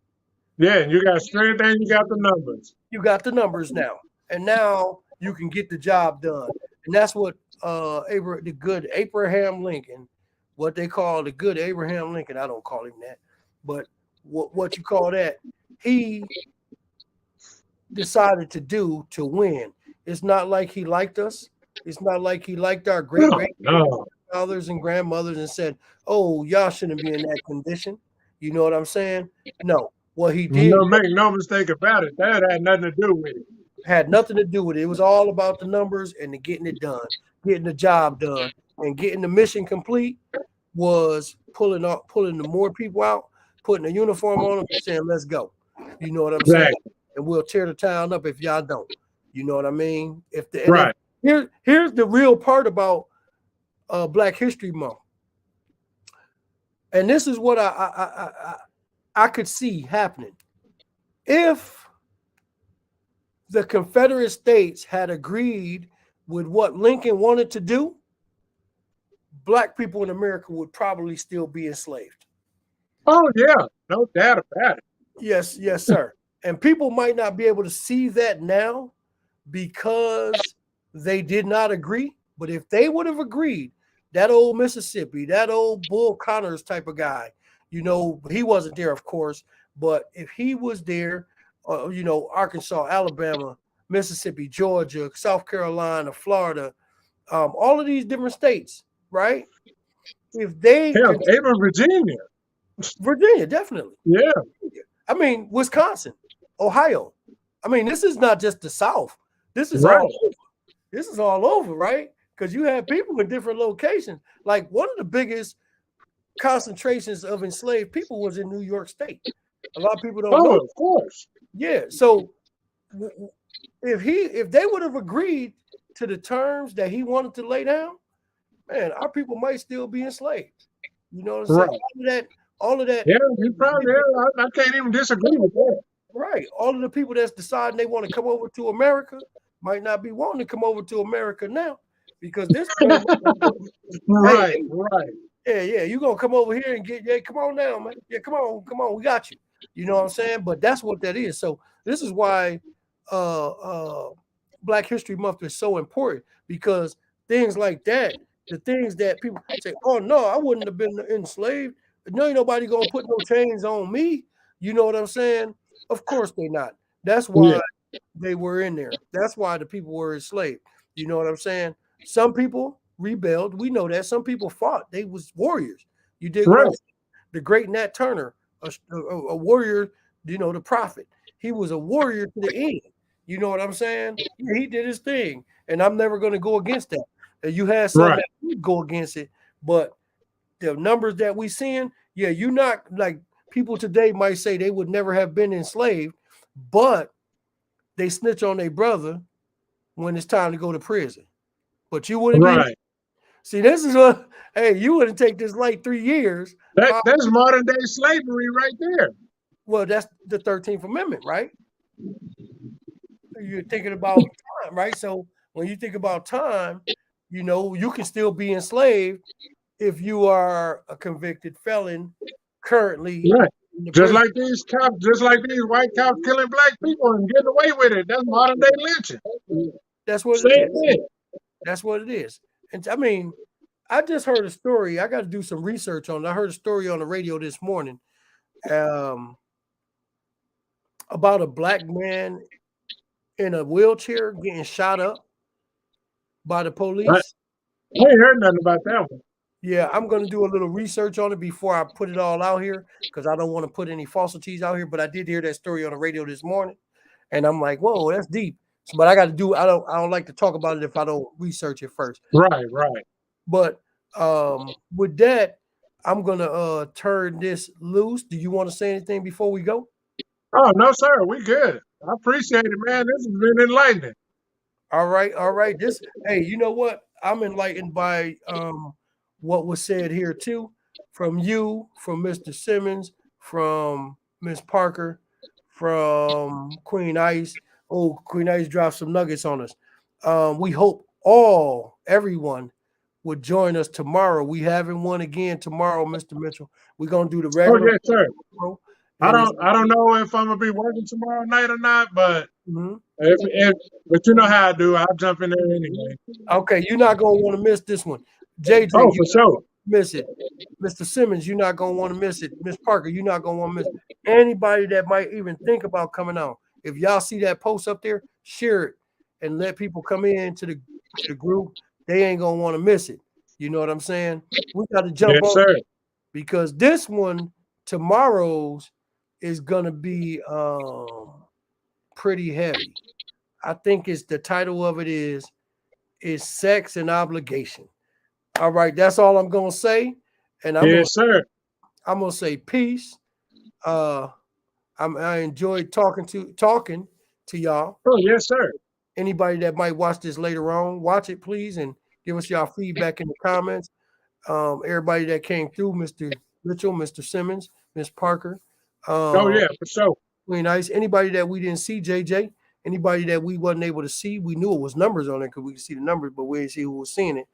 yeah, and you got strength and you got the numbers. You got the numbers now, and now you can get the job done. And that's what the good Abraham Lincoln, what they call the good Abraham Lincoln. I don't call him that, but what you call that, he decided to do to win. It's not like he liked us. It's not like he liked our great fathers and grandmothers and said, "Oh, y'all shouldn't be in that condition." You know what I'm saying? No. What he did, make no mistake about it, that had nothing to do with it. Had nothing to do with it. It was all about the numbers and the getting it done, getting the job done, and getting the mission complete. Was pulling the more people out, putting a uniform on them, and saying, "Let's go." You know what I'm saying? And we'll tear the town up if y'all don't. You know what I mean? Here's the real part about Black History Month, and this is what I could see happening. If the Confederate States had agreed with what Lincoln wanted to do, Black people in America would probably still be enslaved. Oh yeah, no doubt about it. Yes, sir. And people might not be able to see that now because they did not agree. But if they would have agreed, that old Mississippi, that old Bull Connors type of guy, you know, he wasn't there, of course, but if he was there, you know, Arkansas, Alabama, Mississippi, Georgia, South Carolina, Florida, all of these different states, right? If they even Virginia, definitely. Yeah. I mean, Wisconsin, Ohio. I mean, this is not just the South. This is right. all over. This is all over, right? Because you have people in different locations. Like one of the biggest concentrations of enslaved people was in New York State. A lot of people don't know. Of course. Yeah. So if they would have agreed to the terms that he wanted to lay down, man, our people might still be enslaved. You know what I'm saying? All of that. Yeah, you probably. I can't even disagree with that. Right. All of the people that's deciding they want to come over to America might not be wanting to come over to America now because this. Right. Yeah. You're gonna come over here and come on now, man. Yeah, come on, we got you. You know what I'm saying? But that's what that is. So this is why Black History Month is so important, because things like that, the things that people say, "Oh no, I wouldn't have been enslaved. No, ain't nobody gonna put no chains on me." You know what I'm saying? Of course they're not. That's why they were in there. That's why the people were enslaved. You know what I'm saying? Some people rebelled. We know that. Some people fought. They was warriors. You did right. The great Nat Turner, a warrior, you know, the prophet. He was a warrior to the end. You know what I'm saying? He did his thing. And I'm never going to go against that. You had some that would go against it, but the numbers that we seeing, you're not like people today might say they would never have been enslaved, but they snitch on their brother when it's time to go to prison. But you wouldn't be. See, this is what. Hey, you wouldn't take this like 3 years. That's modern day slavery right there. Well, that's the 13th Amendment, right? You're thinking about time, right? So when you think about time, you know, you can still be enslaved if you are a convicted felon currently. Right. in the Just prison. like these cops, just like these white cops killing black people and getting away with it. That's modern day lynching. That's what it Same is. thing. That's what it is. And I mean, I just heard a story. I got to do some research on it. I heard a story on the radio this morning about a black man in a wheelchair getting shot up by the police. Right. I ain't heard nothing about that one. Yeah, I'm going to do a little research on it before I put it all out here because I don't want to put any falsities out here. But I did hear that story on the radio this morning, and I'm like, whoa, that's deep. So, but I got to do. I don't like to talk about it if I don't research it first. Right. But with that, I'm gonna turn this loose. Do you want to say anything before we go? Oh no, sir. We good. I appreciate it, man. This has been enlightening. All right. This, hey, you know what? I'm enlightened by what was said here too, from you, from Mr. Simmons, from Miss Parker, from Queen Ice. Oh, Queen Ice dropped some nuggets on us. We hope everyone would join us tomorrow. We having one again tomorrow, Mr. Mitchell. We're gonna do the Oh regular. yes, sir. tomorrow, I and it's- don't know if I'm gonna be working tomorrow night or not, but Mhm. but you know how I do. I'll jump in there anyway. Okay, you're not gonna want to miss this one. JJ, Oh, you for sure. miss it. Mr. Simmons, you're not gonna want to miss it. Miss Parker, you're not gonna want to miss it. Anybody that might even think about coming out, if y'all see that post up there, share it and let people come into the group. They ain't gonna want to miss it. You know what I'm saying? We got to jump Yes, on sir. because this one tomorrow's is gonna be pretty heavy. I think it's the title of it is Sex and Obligation. All right, that's all I'm gonna say. And Yes, sir. I'm gonna say peace. I enjoyed talking to y'all. Oh, yes, sir. Anybody that might watch this later on, watch it please and give us y'all feedback in the comments. Everybody that came through, Mr. Mitchell, Mr. Simmons, Miss Parker. Oh yeah, for sure. Really nice. Anybody that we didn't see, JJ. Anybody that we wasn't able to see, we knew it was numbers on it because we could see the numbers, but we didn't see who was seeing it.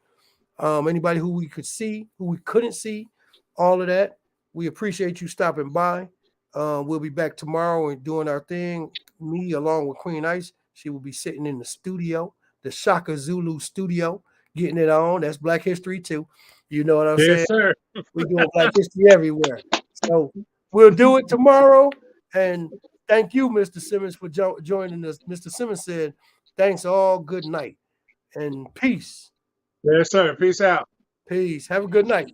Anybody who we could see, who we couldn't see, all of that. We appreciate you stopping by. We'll be back tomorrow and doing our thing. Me along with Queen Ice. She will be sitting in the studio, the Shaka Zulu studio, getting it on. That's Black History too. You know what I'm saying? Yes, sir. We're doing Black History everywhere. So we'll do it tomorrow. And thank you, Mr. Simmons, for joining us. Mr. Simmons said, thanks all. Good night and peace. Yes, sir. Peace out. Peace. Have a good night.